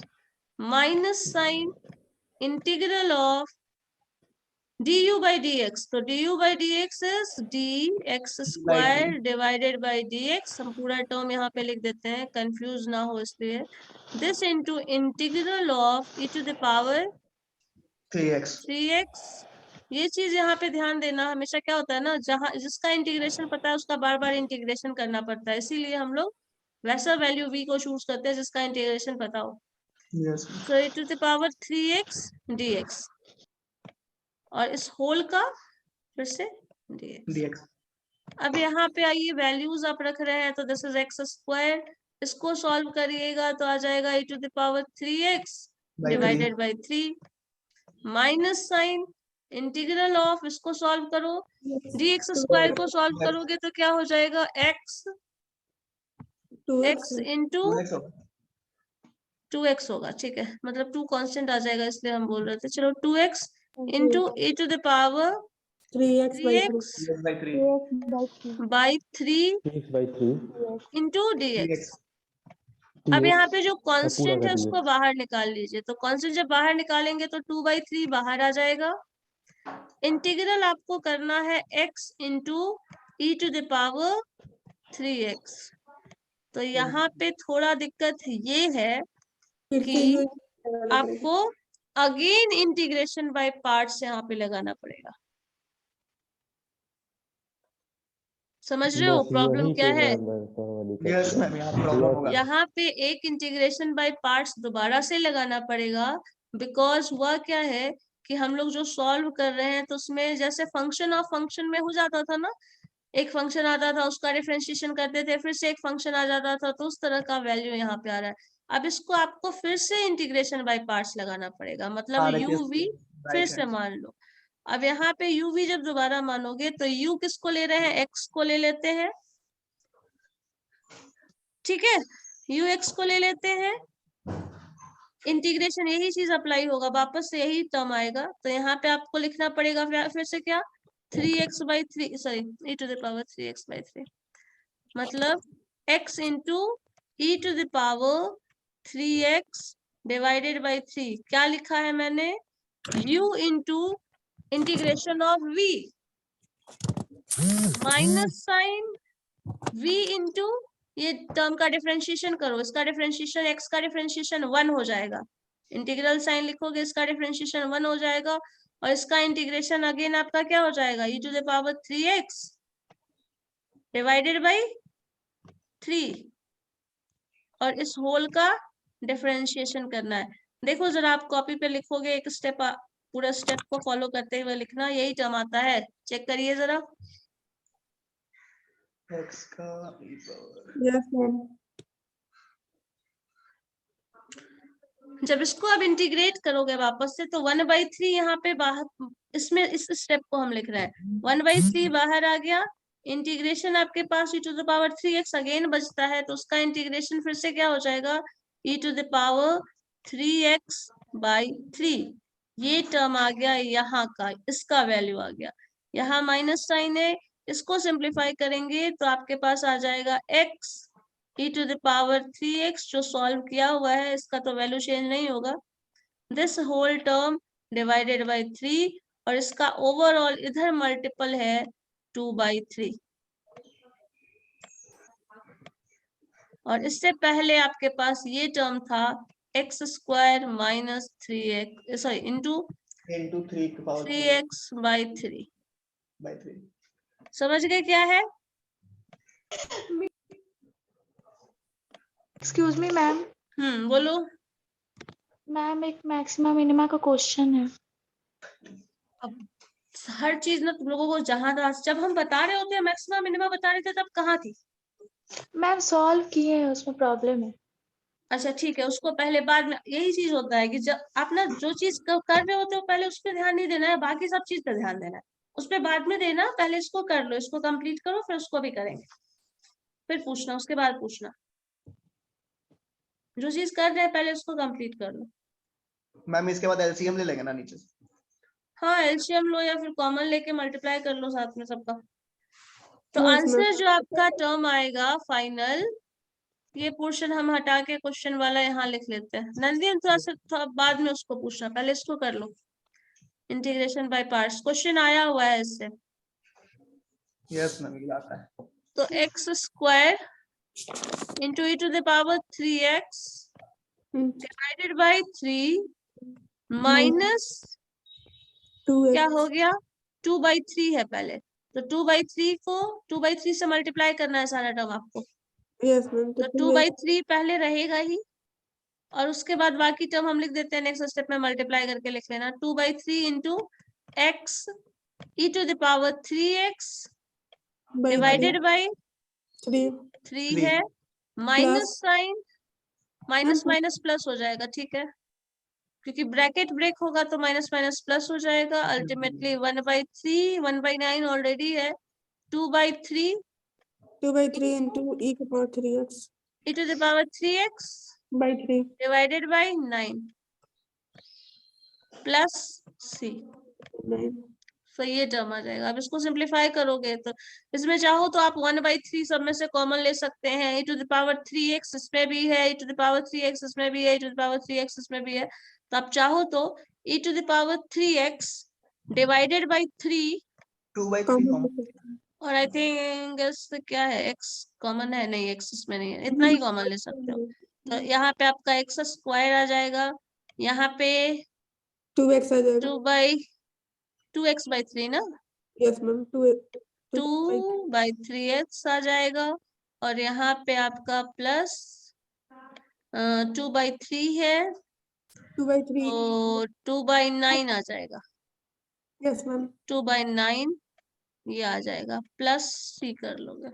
Speaker 2: minus sign integral of du by dx। तो du by dx is dx square divided by dx। हम पूरा टर्म यहाँ पे लिख देते हैं, कंफ्यूज ना हो इसलिए। This into integral of e to the power
Speaker 8: 3x।
Speaker 2: ये चीज यहाँ पे ध्यान देना, हमेशा क्या होता है ना, जहाँ जिसका इंटीग्रेशन पता है उसका बार बार इंटीग्रेशन करना पड़ता है, इसीलिए हम लोग वैसा वैल्यू v को चूज करते हैं जिसका इंटीग्रेशन पता हो।
Speaker 8: Yes
Speaker 2: so e to the power 3x dx और इस होल का फिर से dx।
Speaker 8: dx
Speaker 2: अब यहाँ पे आइए, वैल्यूज आप रख रहे हैं तो दिस इज एक्स स्क्वायर, इसको सॉल्व करिएगा तो आ जाएगा e to the power 3x divided by 3 minus sign integral of, इसको सॉल्व करो, dx स्क्वायर को सॉल्व करोगे तो क्या हो जाएगा? x इंटू 2x होगा, ठीक है, मतलब 2 कांस्टेंट आ जाएगा इसलिए हम बोल रहे थे। चलो 2x into e to the power
Speaker 7: 3x by 3
Speaker 2: 3x by 3
Speaker 4: 3x by 3
Speaker 2: into dx।
Speaker 8: dx।
Speaker 2: अब यहाँ पे जो
Speaker 4: पूरा
Speaker 2: कांस्टेंट
Speaker 4: कर
Speaker 2: है उसको
Speaker 4: dx।
Speaker 2: बाहर निकाल लीजिए, तो कांस्टेंट जब बाहर निकालेंगे तो 2/3 बाहर आ जाएगा। इंटीग्रल आपको करना है x into e to the power 3x। तो यहाँ पे थोड़ा दिक्कत ये है
Speaker 7: फिर से
Speaker 2: कि
Speaker 7: यू लगाना पड़ेगा।
Speaker 2: आपको अगेन इंटीग्रेशन बाय पार्ट्स यहाँ पे लगाना पड़ेगा। समझ रहे हो
Speaker 4: बस
Speaker 2: प्रॉब्लम
Speaker 4: यही
Speaker 2: क्या
Speaker 4: पे
Speaker 2: है?
Speaker 4: मैम
Speaker 8: यस मैम यहाँ प्रॉब्लम होगा।
Speaker 2: यहाँ पे एक इंटीग्रेशन बाय पार्ट्स दोबारा से लगाना पड़ेगा, बिकॉज हुआ क्या है कि हम लोग जो सॉल्व कर रहे हैं तो उसमें जैसे फंक्शन ऑफ फंक्शन में हो जाता था ना, एक फंक्शन आता था उसका डिफरेंशिएशन करते थे, फिर से एक फंक्शन आ जाता था, तो उस तरह का वैल्यू यहाँ पे आ रहा है। अब इसको आपको फिर से इंटीग्रेशन बाय पार्ट्स लगाना पड़ेगा, मतलब
Speaker 8: हाँ रखिए
Speaker 2: u v फिर
Speaker 8: राइट
Speaker 2: से
Speaker 8: हैंड
Speaker 2: मान लो। अब यहाँ पे u v जब दोबारा मानोगे तो u किसको ले रहे हैं, x को ले लेते हैं, ठीक है, u x को ले लेते हैं, इंटीग्रेशन यही चीज अप्लाई होगा, वापस से यही टर्म आएगा, तो यहाँ पे आपको लिखना पड़ेगा फिर से क्या, 3x/3 सॉरी e⁻3x/3, मतलब x into e⁻3x divided by 3, क्या लिखा है मैंने, u into integration of v minus sign v into ये टर्म का डिफरेंशिएशन करो, इसका डिफरेंशिएशन x का डिफरेंशिएशन 1 हो जाएगा, इंटीग्रल साइन लिखोगे इसका डिफरेंशिएशन 1 हो जाएगा, और इसका इंटीग्रेशन अगेन आपका क्या हो जाएगा, e⁻3x डिवाइडेड बाई 3, और इस होल का डिफरेंशिएशन करना है। देखो जरा आप कॉपी पे लिखोगे, एक स्टेप पूरा स्टेप को फॉलो करते हुए लिखना, यही टर्म आता है, चेक करिए जरा।
Speaker 8: x का e पावर
Speaker 7: यस मैम।
Speaker 2: जब इसको अब इंटीग्रेट करोगे वापस से तो 1/3 यहाँ पे बाहर, इसमें इस स्टेप को हम लिख रहे हैं, 1/3 बाहर आ गया, इंटीग्रेशन आपके पास e⁻3x अगेन बचता है, तो उसका इंटीग्रेशन फिर से क्या हो जाएगा, e⁻3x/3, ये टर्म आ गया यहाँ का, इसका वैल्यू आ गया, यहाँ माइनस साइन है, इसको सिंप्लीफाई करेंगे तो आपके पास आ जाएगा x e⁻3x, जो सॉल्व किया हुआ है इसका तो वैल्यू चेंज नहीं होगा, this whole term divided by 3, और इसका ओवरऑल इधर मल्टीपल है 2/3, और इससे पहले आपके पास ये टर्म था x² minus 3x sorry into
Speaker 8: into 3 की पावर
Speaker 2: 3x/3,
Speaker 8: 3
Speaker 2: समझ गए क्या है?
Speaker 6: एक्सक्यूज मी मैम,
Speaker 2: बोलो।
Speaker 6: मैम एक मैक्सिमा मिनिमा का क्वेश्चन है।
Speaker 2: अब हर चीज ना तुम लोगों को जब हम बता रहे होते हैं मैक्सिमम मिनिमम बता रहे थे तब कहाँ थी?
Speaker 6: मैम सॉल्व किए हैं, उसमें प्रॉब्लम है।
Speaker 2: अच्छा ठीक है, उसको पहले बाद में, यही चीज होता है कि जब आप ना जो चीज कर रहे होते हो पहले उस पर ध्यान नहीं देना है, बाकी सब चीज पे ध्यान देना है, उस पर बाद में देना, पहले इसको कर लो, इसको कंप्लीट करो, फिर उसको भी करेंगे, फिर पूछना, उसके बाद पूछना, जो चीज कर रहे हैं पहले उसको कंप्लीट कर लो।
Speaker 8: मैम इसके बाद एलसीएम ले लेंगे ना नीचे से।
Speaker 2: हाँ एलसीएम लो या फिर कॉमन लेके मल्टीप्लाई कर लो साथ में सबका, तो
Speaker 7: Yes,
Speaker 2: आंसर
Speaker 7: ma'am.
Speaker 2: जो आपका टर्म आएगा फाइनल, ये पोर्शन हम हटा के क्वेश्चन वाला यहाँ लिख लेते हैं, नंदिन थोड़ा सा बाद में उसको पूछना, पहले इसको कर लो, इंटीग्रेशन बाय पार्ट्स, क्वेश्चन आया हुआ है इससे।
Speaker 8: यस मैम ये आता है।
Speaker 2: तो x² into e⁻3x divided by 3 minus क्या हो गया, 2/3 है पहले, तो 2/3 को 2/3 से मल्टीप्लाई करना है सारा टर्म आपको,
Speaker 7: Yes, ma'am.
Speaker 2: तो 2/3 पहले रहेगा ही, और उसके बाद बाकी टर्म हम लिख देते हैं, नेक्स्ट स्टेप में मल्टीप्लाई करके लिख लेना, 2/3 into x e⁻3x divided by 3 है, minus sign, minus minus plus हो जाएगा, ठीक है, क्योंकि ब्रैकेट ब्रेक होगा तो माइनस माइनस प्लस हो जाएगा, अल्टीमेटली 1/3, 1/9 ऑलरेडी है, 2/3
Speaker 7: 2/3 into e⁻3x
Speaker 2: e⁻3x
Speaker 7: by 3.
Speaker 2: Divided by 9 plus c,
Speaker 7: 9.
Speaker 2: तो ये टर्म आ जाएगा। अब इसको सिंप्लीफाई करोगे तो इसमें चाहो तो आप 1/3 सब में से कॉमन ले सकते हैं, e⁻3x इसमें भी है, e⁻3x इसमें भी है, e⁻3x इसमें भी है, तो आप चाहो तो e⁻3x divided by 3,
Speaker 8: 2/3
Speaker 7: Common
Speaker 8: common.
Speaker 7: ले सकते हैं.
Speaker 2: और आई थिंक क्या है, x कॉमन है, नहीं x इसमें नहीं है, इतना ही कॉमन ले सकते हो, तो यहाँ पे आपका x² आ जाएगा, यहाँ पे
Speaker 7: 2x आ जाएगा.
Speaker 2: 2x/3 ना,
Speaker 7: Yes, ma'am.
Speaker 2: 2/3x आ जाएगा, और यहाँ पे आपका प्लस 2/3 है,
Speaker 7: 2/3
Speaker 2: तो 2/9 आ जाएगा,
Speaker 7: यस मैम
Speaker 2: 2/9 ये आ जाएगा, प्लस सी कर लोगे,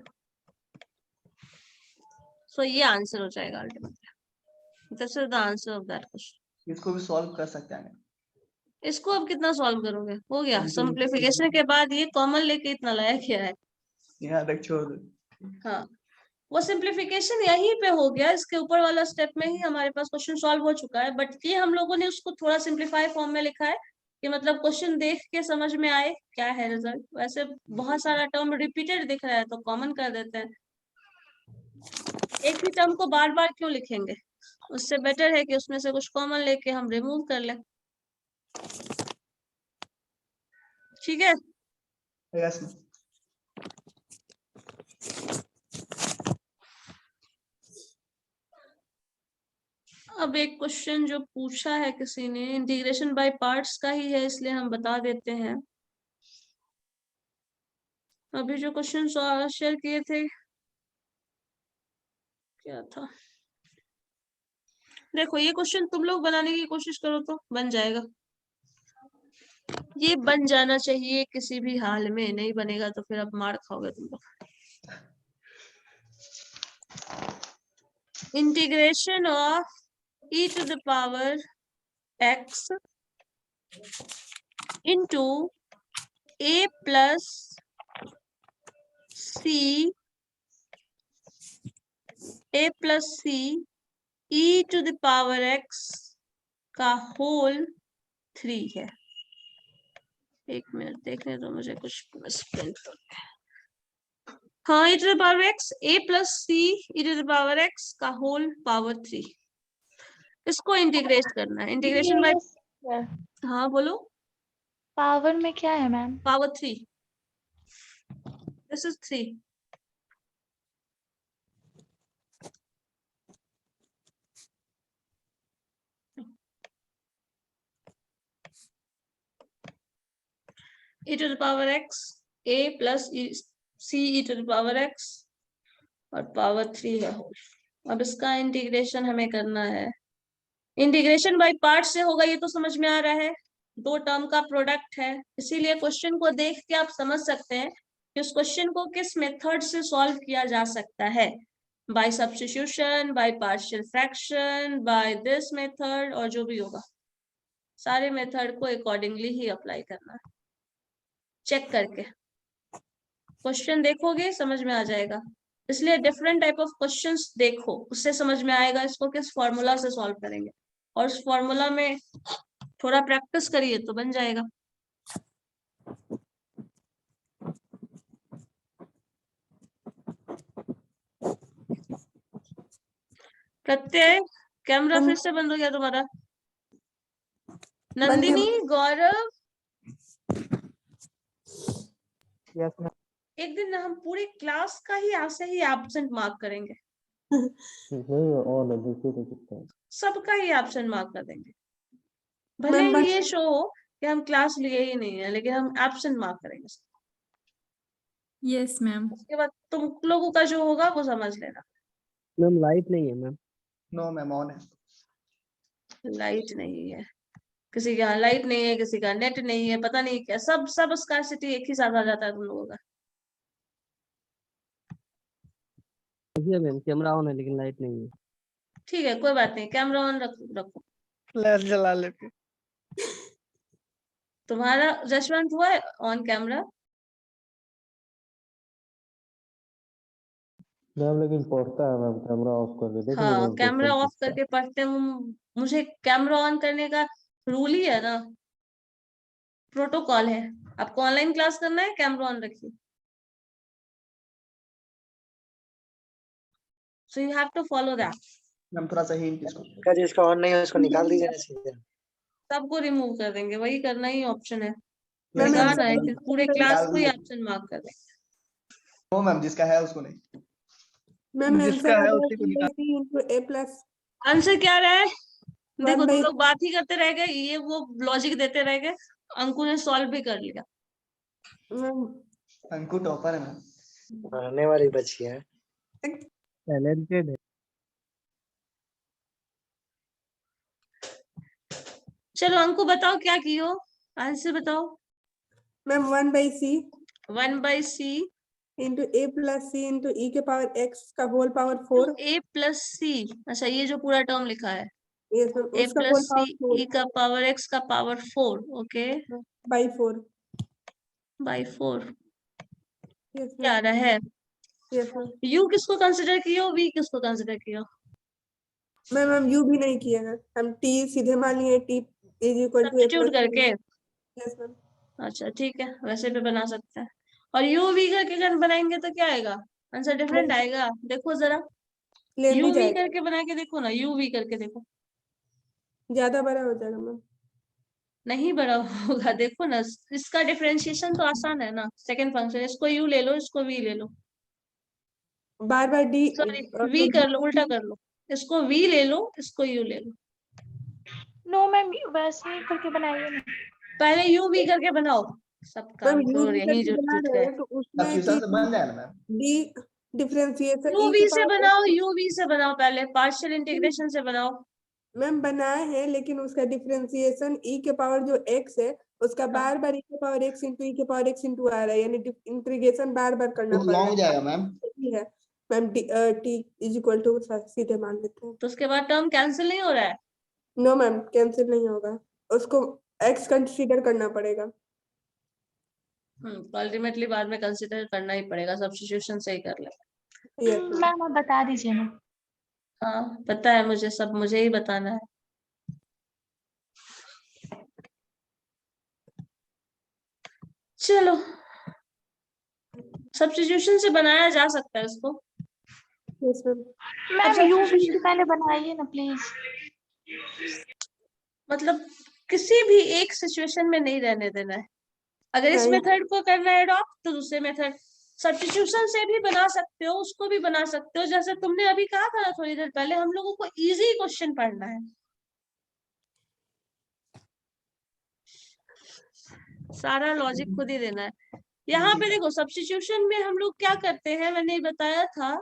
Speaker 2: सो ये आंसर हो जाएगा ultimately. This is the answer of that question.
Speaker 8: इसको भी सॉल्व कर सकते हैं।
Speaker 2: इसको अब कितना सॉल्व करोगे, हो गया
Speaker 8: बिल्कुल।
Speaker 2: सिंप्लीफिकेशन के बाद ये कॉमन लेके इतना लाया क्या है।
Speaker 8: यहाँ तक छोड़ दो।
Speaker 2: हाँ, वो सिंप्लीफिकेशन यहीं पे हो गया, इसके ऊपर वाला स्टेप में ही हमारे पास क्वेश्चन सॉल्व हो चुका है, बट ये हम लोगों ने उसको थोड़ा सिंप्लीफाई फॉर्म में लिखा है कि मतलब क्वेश्चन देख के समझ में आए क्या है रिजल्ट। वैसे बहुत सारा टर्म रिपीटेड दिख रहा है तो कॉमन कर देते हैं, एक ही टर्म को बार बार क्यों लिखेंगे, उससे बेटर है कि उसमें से कुछ कॉमन लेके हम रिमूव कर लें। ठीक है,
Speaker 8: यस मैम।
Speaker 2: अब एक क्वेश्चन जो पूछा है किसी ने, इंटीग्रेशन बाय पार्ट्स का ही है इसलिए हम बता देते हैं। अभी जो क्वेश्चन शेयर किए थे क्या था, देखो ये क्वेश्चन तुम लोग बनाने की कोशिश करो तो बन जाएगा, ये बन जाना चाहिए किसी भी हाल में, नहीं बनेगा तो फिर अब मार खाओगे तुम लोग। Integration of e to the power x into a plus c e to the power x का होल 3 है। एक मिनट देखने दो मुझे, कुछ मिसप्रिंट हो गया। हाँ, e to the power x a plus c e to the power x का होल पावर 3, इसको इंटीग्रेट करना है। इंटीग्रेशन बाय, हाँ बोलो।
Speaker 6: पावर में क्या है ma'am?
Speaker 2: Power 3, this is 3। e to the power x a plus c e to the power x और पावर 3 है होल। अब इसका इंटीग्रेशन हमें करना है, इंटीग्रेशन बाय पार्ट से होगा, ये तो समझ में आ रहा है, दो टर्म का प्रोडक्ट है, इसीलिए क्वेश्चन को देख के आप समझ सकते हैं कि उस क्वेश्चन को किस मेथड से सॉल्व किया जा सकता है, by substitution, by partial fraction, by this method, और जो भी होगा सारे मेथड को अकॉर्डिंगली ही अप्लाई करना है। चेक करके क्वेश्चन देखोगे समझ में आ जाएगा, इसलिए डिफरेंट टाइप ऑफ क्वेश्चंस देखो, उससे समझ में आएगा इसको किस फॉर्मूला से सॉल्व करेंगे, और उस फॉर्मूला में थोड़ा प्रैक्टिस करिए तो बन जाएगा। प्रत्यय कैमरा फिर से बंद हो गया तुम्हारा। नंदिनी, गौरव,
Speaker 5: यस मैम।
Speaker 2: एक दिन हम पूरी क्लास का ही ऐसे ही एब्सेंट मार्क करेंगे,
Speaker 4: नहीं ऑन है, देखिए तो कितना है।
Speaker 2: सबका ही एब्सेंट मार्क कर देंगे, भले
Speaker 7: मैम,
Speaker 2: ही ये शो हो कि हम क्लास लिए ही नहीं है, लेकिन हम एब्सेंट मार्क करेंगे।
Speaker 10: Yes ma'am.
Speaker 2: उसके बाद तुम लोगों का जो होगा वो समझ लेना।
Speaker 5: मैम लाइट नहीं है मैम।
Speaker 8: नो मैम ऑन है।
Speaker 2: लाइट नहीं है, किसी का लाइट नहीं है, किसी का नेट नहीं है, पता नहीं क्या, सब स्कार्सिटी एक ही साथ आ जाता है तुम लोगों का।
Speaker 5: मैम कैमरा ऑन है लेकिन लाइट नहीं है।
Speaker 2: ठीक है, कोई बात नहीं, कैमरा ऑन रखो।
Speaker 5: फ्लैश जला ले फिर।
Speaker 2: तुम्हारा जजमेंट हुआ है ऑन कैमरा?
Speaker 4: मैम लेकिन पढ़ता है मैम, कैमरा ऑफ करके देख लो
Speaker 2: हाँ,
Speaker 4: मैम,
Speaker 2: कैमरा
Speaker 4: क्वेश्चन
Speaker 2: ऑफ
Speaker 4: पूछता है।
Speaker 2: करके पढ़ते हैं, मुझे कैमरा ऑन करने का रूल ही है ना, प्रोटोकॉल है। आपको ऑनलाइन क्लास करना है, कैमरा ऑन रखिए, so you have to follow that.
Speaker 8: Ma'am थोड़ा सा हिंट इसको।
Speaker 5: जिसका ऑन नहीं है उसको निकाल दीजिए ना सीधे।
Speaker 2: सबको रिमूव कर देंगे, वही करना ही ऑप्शन है।
Speaker 7: मैम,
Speaker 2: कहा
Speaker 7: मैम,
Speaker 2: ना है कि पूरे क्लास को ही
Speaker 8: निकाल
Speaker 2: ऑप्शन मार्क कर देंगे।
Speaker 8: नो मैम, जिसका है उसको नहीं।
Speaker 7: मैम
Speaker 5: जिसका
Speaker 7: आंसर
Speaker 5: है
Speaker 7: आ
Speaker 5: उसी को निकाल।
Speaker 7: रहा है a plus
Speaker 2: आंसर क्या रहा है? देखो
Speaker 7: 1 by
Speaker 2: तुम लोग बात ही करते रह गए, ये वो लॉजिक देते रह गए, अंकु ने सॉल्व भी कर लिया।
Speaker 7: मैम
Speaker 8: अंकु टॉपर है मैम।
Speaker 5: आने वाली बची है। टैलेंटेड है।
Speaker 2: चलो अंकु बताओ क्या कियो, आंसर बताओ।
Speaker 7: Ma'am 1/c
Speaker 2: 1/c
Speaker 7: into a plus c into e के पावर x का होल पावर 4।
Speaker 2: a प्लस सी, अच्छा ये जो पूरा टर्म लिखा है
Speaker 7: यस मैम,
Speaker 2: a
Speaker 7: उसका
Speaker 2: प्लस
Speaker 7: होल
Speaker 2: सी
Speaker 7: पावर
Speaker 2: e का पावर x का power 4, okay
Speaker 7: 4 by 4।
Speaker 2: By 4
Speaker 7: yes
Speaker 2: क्या आ
Speaker 7: मैम,
Speaker 2: रहा है।
Speaker 7: Yes ma'am.
Speaker 2: u किसको कंसिडर किया, v किसको कंसिडर किया।
Speaker 7: मैम हम यू भी नहीं किए हैं, हम t सीधे मान लिए t is equal to a
Speaker 2: substitute
Speaker 7: plus
Speaker 2: करके,
Speaker 7: यस मैम।
Speaker 2: अच्छा ठीक है, वैसे भी बना सकते हैं। और u v करके अगर बनाएंगे तो क्या आएगा, आंसर डिफरेंट आएगा। देखो जरा
Speaker 7: लेंदी
Speaker 2: u v
Speaker 7: जाएगा,
Speaker 2: करके बना के देखो ना, u v करके देखो,
Speaker 7: ज्यादा बड़ा हो जाएगा मैम।
Speaker 2: नहीं बड़ा होगा। देखो ना, इसका डिफरेंशिएशन तो आसान है ना, सेकंड फंक्शन, इसको u ले लो, इसको v ले लो,
Speaker 7: बार बार डी
Speaker 2: सॉरी v कर लो, उल्टा कर लो, इसको v ले लो, इसको u ले लो।
Speaker 6: नो मैम, वैसे ही करके बनाइए ना।
Speaker 2: पहले u v करके बनाओ, सब
Speaker 7: मैम
Speaker 2: काम
Speaker 7: यू
Speaker 2: तो
Speaker 7: भी
Speaker 2: यही
Speaker 7: करके
Speaker 2: जो
Speaker 7: बना
Speaker 2: जुट
Speaker 7: रहे
Speaker 2: गए।
Speaker 7: हैं तो उसमें
Speaker 8: सब्स्टिट्यूशन से बन जाएगा ma'am.
Speaker 7: D differentiation
Speaker 2: u
Speaker 7: e
Speaker 2: v
Speaker 7: के
Speaker 2: से
Speaker 7: पावर
Speaker 2: बनाओ, u v से बनाओ, पहले पार्शियल इंटीग्रेशन से बनाओ।
Speaker 7: मैम बनाए हैं, लेकिन उसका डिफरेंशिएशन e के पावर जो x है उसका
Speaker 2: हाँ।
Speaker 7: बार बार e के पावर x इंटू e के पावर x इंटू आ रहा है, यानी इंटीग्रेशन बार बार करना
Speaker 8: तो
Speaker 7: पड़ रहा
Speaker 8: लॉन्ग जाएगा मैम।
Speaker 7: है ma'am. t is equal to सीधे मान लेते हैं।
Speaker 2: तो उसके बाद टर्म कैंसिल नहीं हो रहा है।
Speaker 7: नो मैम, कैंसिल नहीं होगा, उसको x कंसीडर करना पड़ेगा।
Speaker 2: अल्टीमेटली बाद में कंसिडर करना ही पड़ेगा, सब्स्टिट्यूशन से ही कर ले।
Speaker 7: Yes ma'am.
Speaker 6: मैम आप बता दीजिए ना।
Speaker 2: हाँ पता है मुझे, सब मुझे ही बताना है। चलो सब्स्टिट्यूशन से बनाया जा सकता है इसको।
Speaker 7: Yes ma'am.
Speaker 6: मैम
Speaker 2: अच्छा,
Speaker 6: यू भी पहले बनाइए ना प्लीज।
Speaker 2: मतलब किसी भी एक सिचुएशन में नहीं रहने देना है। अगर इस
Speaker 7: नहीं।
Speaker 2: मेथड को करना है अडॉप्ट तो दूसरे मेथड, सब्स्टिट्यूशन से भी बना सकते हो, उसको भी बना सकते हो। जैसे तुमने अभी कहा था ना थोड़ी देर पहले, हम लोगों को इजी क्वेश्चन पढ़ना है, सारा लॉजिक खुद ही देना है। यहाँ पे देखो सब्स्टिट्यूशन में हम लोग क्या करते हैं, मैंने बताया था,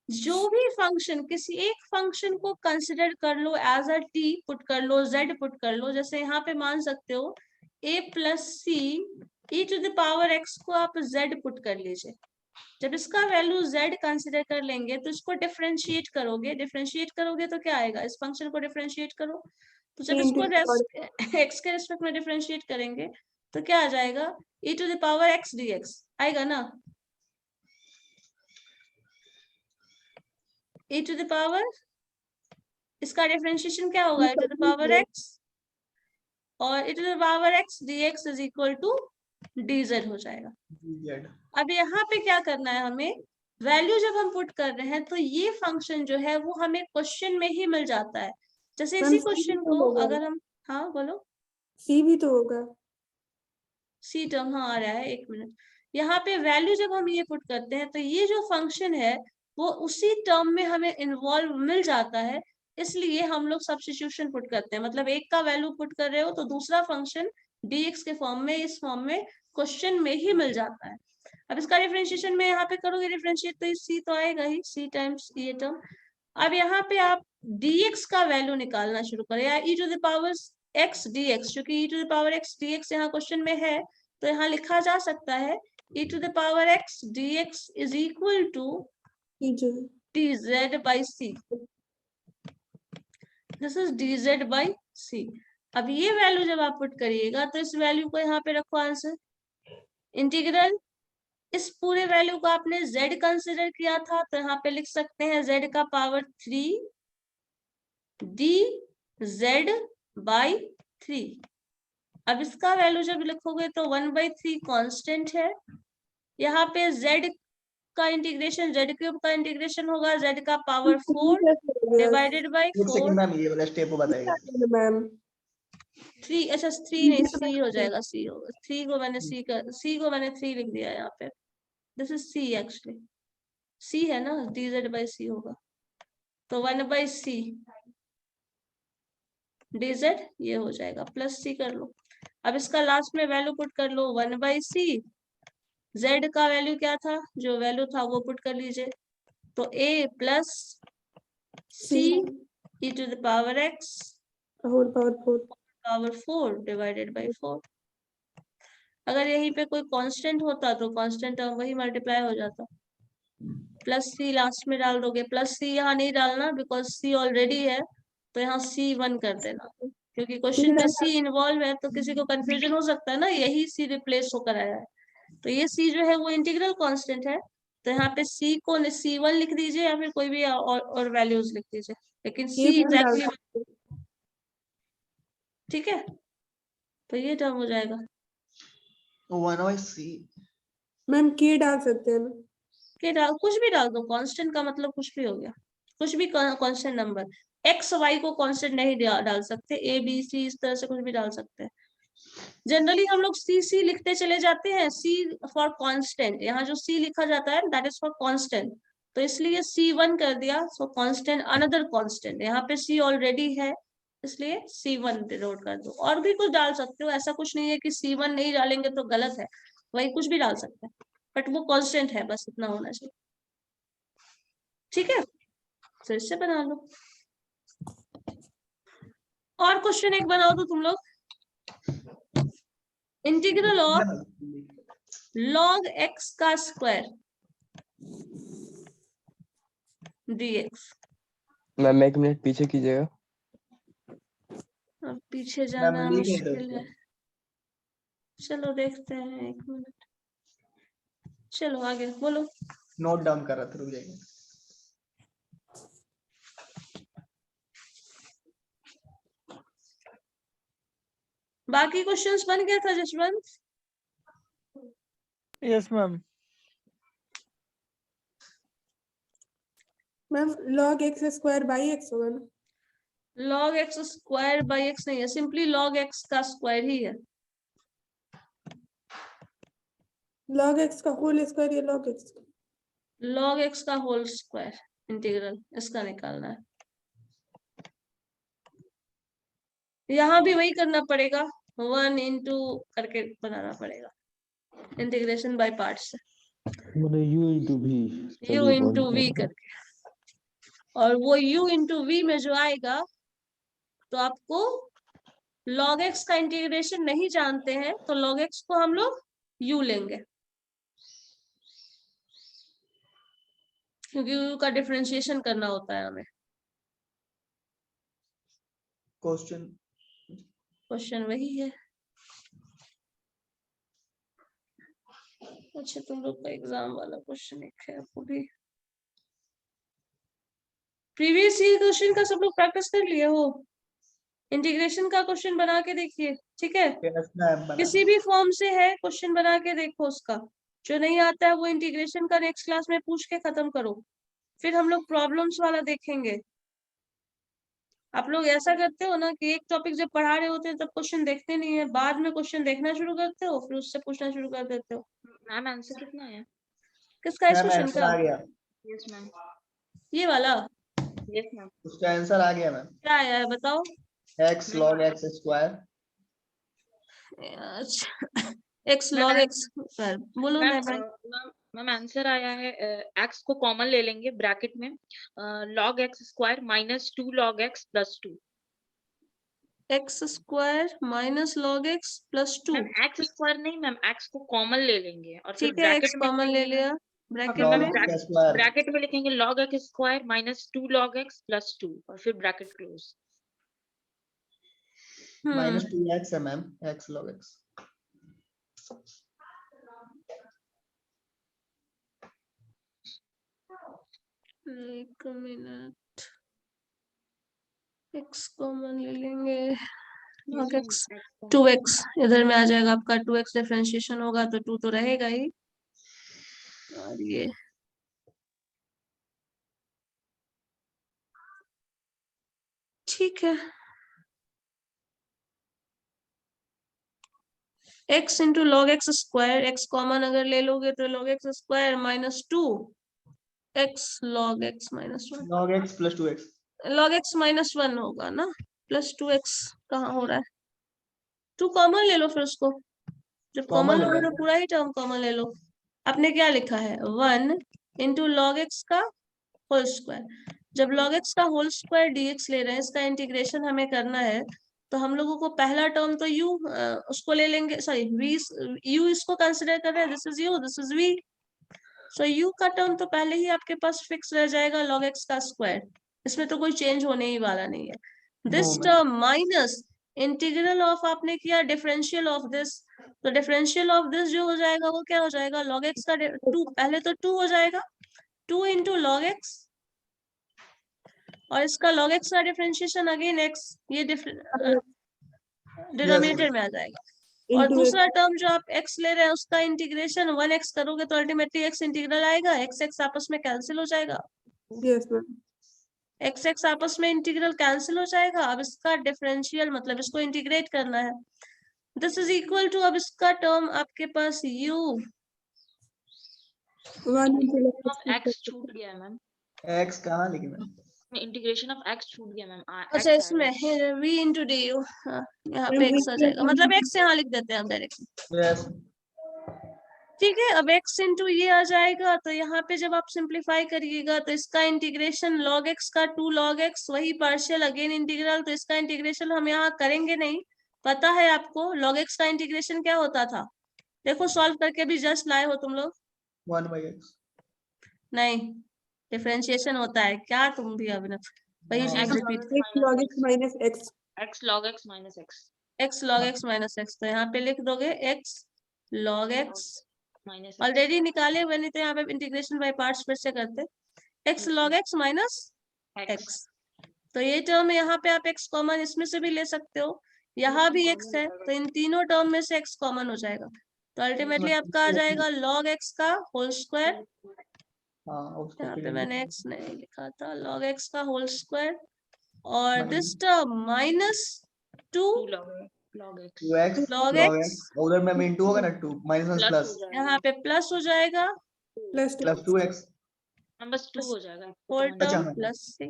Speaker 2: जो भी फंक्शन, किसी एक फंक्शन को कंसिडर कर लो, एज अ टी पुट कर लो, जेड पुट कर लो। जैसे यहाँ पे मान सकते हो a plus c e to the power x को आप z पुट कर लीजिए। जब इसका वैल्यू z कंसिडर कर लेंगे तो इसको डिफरेंशिएट करोगे, डिफरेंशिएट करोगे तो क्या आएगा, इस फंक्शन को डिफरेंशिएट करो, तो जब इसको x के रेस्पेक्ट में डिफरेंशिएट करेंगे तो क्या आ जाएगा, e to the power x dx आएगा ना। e टू द पावर, इसका डिफरेंशिएशन क्या होगा, e to the power x, और e to the power x dx is equal to dz हो जाएगा। अब यहाँ पे क्या करना है हमें, वैल्यू जब हम पुट कर रहे हैं तो ये फंक्शन जो है वो हमें क्वेश्चन में ही मिल जाता है। जैसे इसी क्वेश्चन को अगर हम, हाँ बोलो,
Speaker 7: सी भी तो होगा।
Speaker 2: सी टर्म, हाँ आ रहा है, एक मिनट। यहाँ पे वैल्यू जब हम ये पुट करते हैं तो ये जो फंक्शन है वो उसी टर्म में हमें इन्वॉल्व मिल जाता है, इसलिए हम लोग सब्स्टिट्यूशन पुट करते हैं। मतलब एक का वैल्यू पुट कर रहे हो तो दूसरा फंक्शन dx के फॉर्म में, इस फॉर्म में क्वेश्चन में ही मिल जाता है। अब इसका डिफरेंशिएशन में यहाँ पे करोगे डिफरेंशिएट तो सी तो आएगा ही, सी टाइम्स ये टर्म। अब यहाँ पे आप dx का वैल्यू निकालना शुरू करें, या e to the power x dx, क्योंकि e to the power x dx यहाँ क्वेश्चन में है तो यहाँ लिखा जा सकता है e to the power x dx is equal to dz by c, this is dz by c। अब ये वैल्यू जब आप पुट करिएगा तो इस वैल्यू को यहाँ पे रखो आंसर, इंटीग्रल, इस पूरे वैल्यू को आपने z कंसिडर किया था तो यहाँ पे लिख सकते हैं z का पावर 3 dz by 3। अब इसका वैल्यू जब लिखोगे तो 1/3 कांस्टेंट है, यहाँ पे z का इंटीग्रेशन, z क्यूब का इंटीग्रेशन होगा, z का पावर 4 डिवाइडेड बाय 4।
Speaker 8: मैम ये वाला स्टेप बताइए
Speaker 7: मैम
Speaker 2: 3, अच्छा 3 नहीं, c हो जाएगा, c होगा, 3 को मैंने c को मैंने 3 लिख दिया यहाँ पे, this is c actually, c है ना, dz by c होगा, तो 1/c dz ये हो जाएगा, प्लस c कर लो। अब इसका लास्ट में वैल्यू पुट कर लो, 1/c, z का वैल्यू क्या था, जो वैल्यू था वो पुट कर लीजिए, तो a plus c e to the power x
Speaker 7: whole power 4
Speaker 2: power 4 divided by 4। अगर यहीं पे कोई कांस्टेंट होता तो कांस्टेंट टर्म वही मल्टीप्लाई हो जाता। प्लस सी लास्ट में डाल दोगे, प्लस सी यहाँ नहीं डालना बिकॉज सी ऑलरेडी है, तो यहाँ C1 कर देना, क्योंकि क्वेश्चन में सी इन्वॉल्व है तो किसी को कंफ्यूजन हो सकता है ना, यही सी रिप्लेस होकर आया है। तो ये सी जो है वो इंटीग्रल कांस्टेंट है, तो यहाँ पे सी को C1 लिख दीजिए या फिर कोई भी और वैल्यूज लिख दीजिए, लेकिन सी एग्जैक्टली, ठीक है। तो ये टर्म हो जाएगा
Speaker 8: 1/c।
Speaker 7: मैम के डाल सकते हैं ना?
Speaker 2: के डाल, कुछ भी डाल दो, कांस्टेंट का मतलब कुछ भी हो गया, कुछ भी कांस्टेंट नंबर। एक्स वाई को कांस्टेंट नहीं डाल सकते, ए बी सी इस तरह से कुछ भी डाल सकते हैं। जनरली हम लोग सी लिखते चले जाते हैं, सी फॉर कांस्टेंट, यहाँ जो सी लिखा जाता है दैट इज फॉर कांस्टेंट, तो इसलिए C1 कर दिया। सो कांस्टेंट अनदर कांस्टेंट, यहाँ पे सी ऑलरेडी है इसलिए C1 डिनोट कर दो। और भी कुछ डाल सकते हो, ऐसा कुछ नहीं है कि C1 नहीं डालेंगे तो गलत है, वही कुछ भी डाल सकते हैं, बट वो कांस्टेंट है, बस इतना होना चाहिए, ठीक है। फिर से बना लो। और क्वेश्चन एक बनाओ तो तुम लोग, इंटीग्रल ऑफ log x का स्क्वायर dx।
Speaker 10: मैम 1 मिनट पीछे कीजिएगा।
Speaker 2: अब पीछे जाना
Speaker 8: लिख नहीं
Speaker 2: मुश्किल
Speaker 8: सकते।
Speaker 2: है, चलो देखते हैं, 1 मिनट, चलो आगे बोलो।
Speaker 8: नोट डाउन कर रहा था, रुक जाइए।
Speaker 2: बाकी क्वेश्चंस बन गया था Jaswant?
Speaker 5: Yes ma'am.
Speaker 7: Ma'am log x square by x होगा ना?
Speaker 2: log x square by x नहीं है, सिंपली log x का स्क्वायर ही है।
Speaker 7: log x का होल स्क्वायर या log x का?
Speaker 2: log x का होल स्क्वायर इंटीग्रल इसका निकालना है। यहाँ भी वही करना पड़ेगा, 1 into करके बनाना पड़ेगा, इंटीग्रेशन बाय पार्ट्स से,
Speaker 4: मैंने u into v
Speaker 2: u into v करके, और वो u into v में जो आएगा, तो आपको log x का इंटीग्रेशन नहीं जानते हैं तो log x को हम लोग u लेंगे, क्योंकि u का डिफरेंशिएशन करना होता है हमें। क्वेश्चन वही है। अच्छा तुम लोग का एग्जाम वाला क्वेश्चन एक है, वो भी प्रीवियस ईयर क्वेश्चन का सब लोग प्रैक्टिस कर लिए हो, इंटीग्रेशन का क्वेश्चन बना के देखिए, ठीक है। किसी भी फॉर्म से है क्वेश्चन बना के देखो, उसका जो नहीं आता है वो इंटीग्रेशन का नेक्स्ट क्लास में पूछ के खत्म करो, फिर हम लोग प्रॉब्लम्स वाला देखेंगे। आप लोग ऐसा करते हो ना कि एक टॉपिक जब पढ़ा रहे होते हैं तब क्वेश्चन देखते नहीं है, बाद में क्वेश्चन देखना शुरू करते हो, फिर उससे पूछना शुरू कर देते हो।
Speaker 3: मैम आंसर कितना है?
Speaker 2: किसका इस क्वेश्चन का?
Speaker 8: आ गया।
Speaker 3: Yes ma'am.
Speaker 2: ये वाला?
Speaker 3: Yes ma'am.
Speaker 8: उसका आंसर आ गया मैम।
Speaker 2: क्या आया है बताओ?
Speaker 8: x log x square.
Speaker 2: अच्छा x log x स्क्वायर बोलो ना भाई।
Speaker 3: मैम आंसर आया है, x को कॉमन ले लेंगे ब्रैकेट में, log x square minus 2 log x plus 2।
Speaker 2: x square minus log x plus 2।
Speaker 3: x square नहीं मैम, x को कॉमन ले लेंगे और फिर
Speaker 2: ठीक है, x कॉमन ले लिया, ब्रैकेट
Speaker 3: में लिखेंगे log x square minus 2 log x plus 2 और फिर ब्रैकेट क्लोज।
Speaker 8: माइनस 2x है मैम, x log x।
Speaker 2: एक मिनट, x कॉमन ले लेंगे, log x 2x इधर में आ जाएगा आपका, 2x डिफरेंशिएशन होगा तो 2 तो रहेगा ही, और ये ठीक है। x into log x square, x common अगर ले लोगे तो log x square minus 2 x log x minus 1,
Speaker 8: log x plus 2x,
Speaker 2: log x minus 1 होगा ना, प्लस 2x कहाँ हो रहा है, 2 कॉमन ले लो, फिर उसको जब कॉमन लोगे तो पूरा ही टर्म कॉमन ले लो। आपने क्या लिखा है, 1 इंटू log x का होल स्क्वायर। जब log x का होल स्क्वायर dx ले रहे हैं, इसका इंटीग्रेशन हमें करना है, तो हम लोगों को पहला टर्म तो u उसको ले लेंगे, सॉरी v, u इसको कंसिडर कर रहे हैं, this is u, this is v। So u का टर्म तो पहले ही आपके पास फिक्स रह जाएगा log x का स्क्वायर, इसमें तो कोई चेंज होने ही वाला नहीं है। This
Speaker 8: No, ma'am.
Speaker 2: Term minus integral of आपने किया डिफरेंशियल ऑफ दिस, तो डिफरेंशियल ऑफ दिस जो हो जाएगा वो क्या हो जाएगा, log x का 2, पहले तो 2 हो जाएगा, 2 इंटू log x, और इसका log x का डिफरेंशिएशन अगेन x, ये डिनोमिनेटर में आ जाएगा। और
Speaker 7: Into
Speaker 2: दूसरा टर्म जो आप x ले रहे हैं उसका इंटीग्रेशन 1x करोगे तो अल्टीमेटली x इंटीग्रल आएगा, x आपस में कैंसिल हो जाएगा,
Speaker 7: yes ma'am.
Speaker 2: x आपस में इंटीग्रल कैंसिल हो जाएगा। अब इसका डिफरेंशियल मतलब इसको इंटीग्रेट करना है, दिस इज इक्वल टू, अब इसका टर्म आपके पास u
Speaker 7: 1 into log
Speaker 3: of
Speaker 7: x
Speaker 3: x छूट गया मैम,
Speaker 8: x कहाँ लिखी मैम?
Speaker 3: इंटीग्रेशन ऑफ x छूट गया मैम।
Speaker 2: अच्छा इसमें v इंटू डी यू, यहाँ पे x आ जाएगा, मतलब x यहाँ लिख देते हैं हम डायरेक्टली,
Speaker 8: Yes.
Speaker 2: ठीक है। अब x इंटू ये आ जाएगा, तो यहाँ पे जब आप सिंप्लीफाई करिएगा तो इसका इंटीग्रेशन log x का 2 log x, वही पार्शियल अगेन इंटीग्रल, तो इसका इंटीग्रेशन हम यहाँ करेंगे नहीं, पता है आपको log x का इंटीग्रेशन क्या होता था, देखो सॉल्व करके भी जस्ट लाए हो तुम लोग,
Speaker 8: 1 by x.
Speaker 2: नहीं डिफरेंशिएशन होता है क्या, तुम भी अभिनव वही चीज
Speaker 3: x
Speaker 2: repeat,
Speaker 7: x log x minus x.
Speaker 3: x log x minus x
Speaker 2: x log x minus x, तो यहाँ पे लिख दोगे x log x,
Speaker 3: minus x
Speaker 2: already निकाले हुए, नहीं तो यहाँ पे इंटीग्रेशन बाय पार्ट्स फिर से करते, x log x minus x, तो ये टर्म यहाँ पे आप x कॉमन इसमें से भी ले सकते हो, यहाँ भी x है, तो इन तीनों टर्म में से x कॉमन हो जाएगा, तो अल्टीमेटली आपका आ जाएगा log x का होल स्क्वायर,
Speaker 8: हाँ उसको
Speaker 2: यहाँ
Speaker 8: फिर
Speaker 2: पे मैंने x नहीं लिखा था, log x का होल स्क्वायर, और
Speaker 8: Minus
Speaker 2: this term minus 2
Speaker 3: log x
Speaker 8: 2x
Speaker 2: log
Speaker 8: log
Speaker 2: x,
Speaker 8: x उधर में इंटू होगा ना 2 माइनस
Speaker 3: प्लस
Speaker 8: प्लस
Speaker 3: हो जाएगा
Speaker 2: यहाँ पे प्लस हो जाएगा,
Speaker 7: Plus 2.
Speaker 8: प्लस 2x
Speaker 3: मैम, बस 2 हो जाएगा
Speaker 2: होल
Speaker 3: common
Speaker 2: टर्म
Speaker 8: हाँ।
Speaker 2: प्लस से,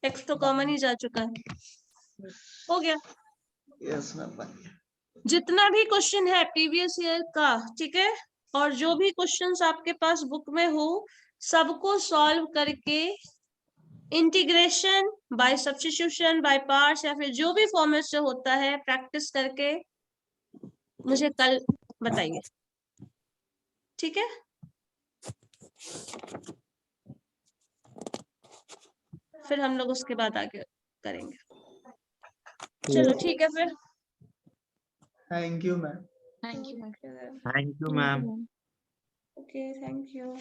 Speaker 2: x तो कॉमन ही जा चुका है, हो गया।
Speaker 8: यस मैम बन गया।
Speaker 2: जितना भी क्वेश्चन है प्रीवियस ईयर का, ठीक है, और जो भी क्वेश्चंस आपके पास बुक में हो सबको सॉल्व करके integration by substitution by parts या फिर जो भी फॉर्मेट से होता है प्रैक्टिस करके मुझे कल बताइए, ठीक है। फिर हम लोग उसके बाद आगे करेंगे, चलो ठीक है फिर,
Speaker 8: thank you ma'am.
Speaker 3: Thank you ma'am.
Speaker 11: Thank you ma'am.
Speaker 2: Okay thank you.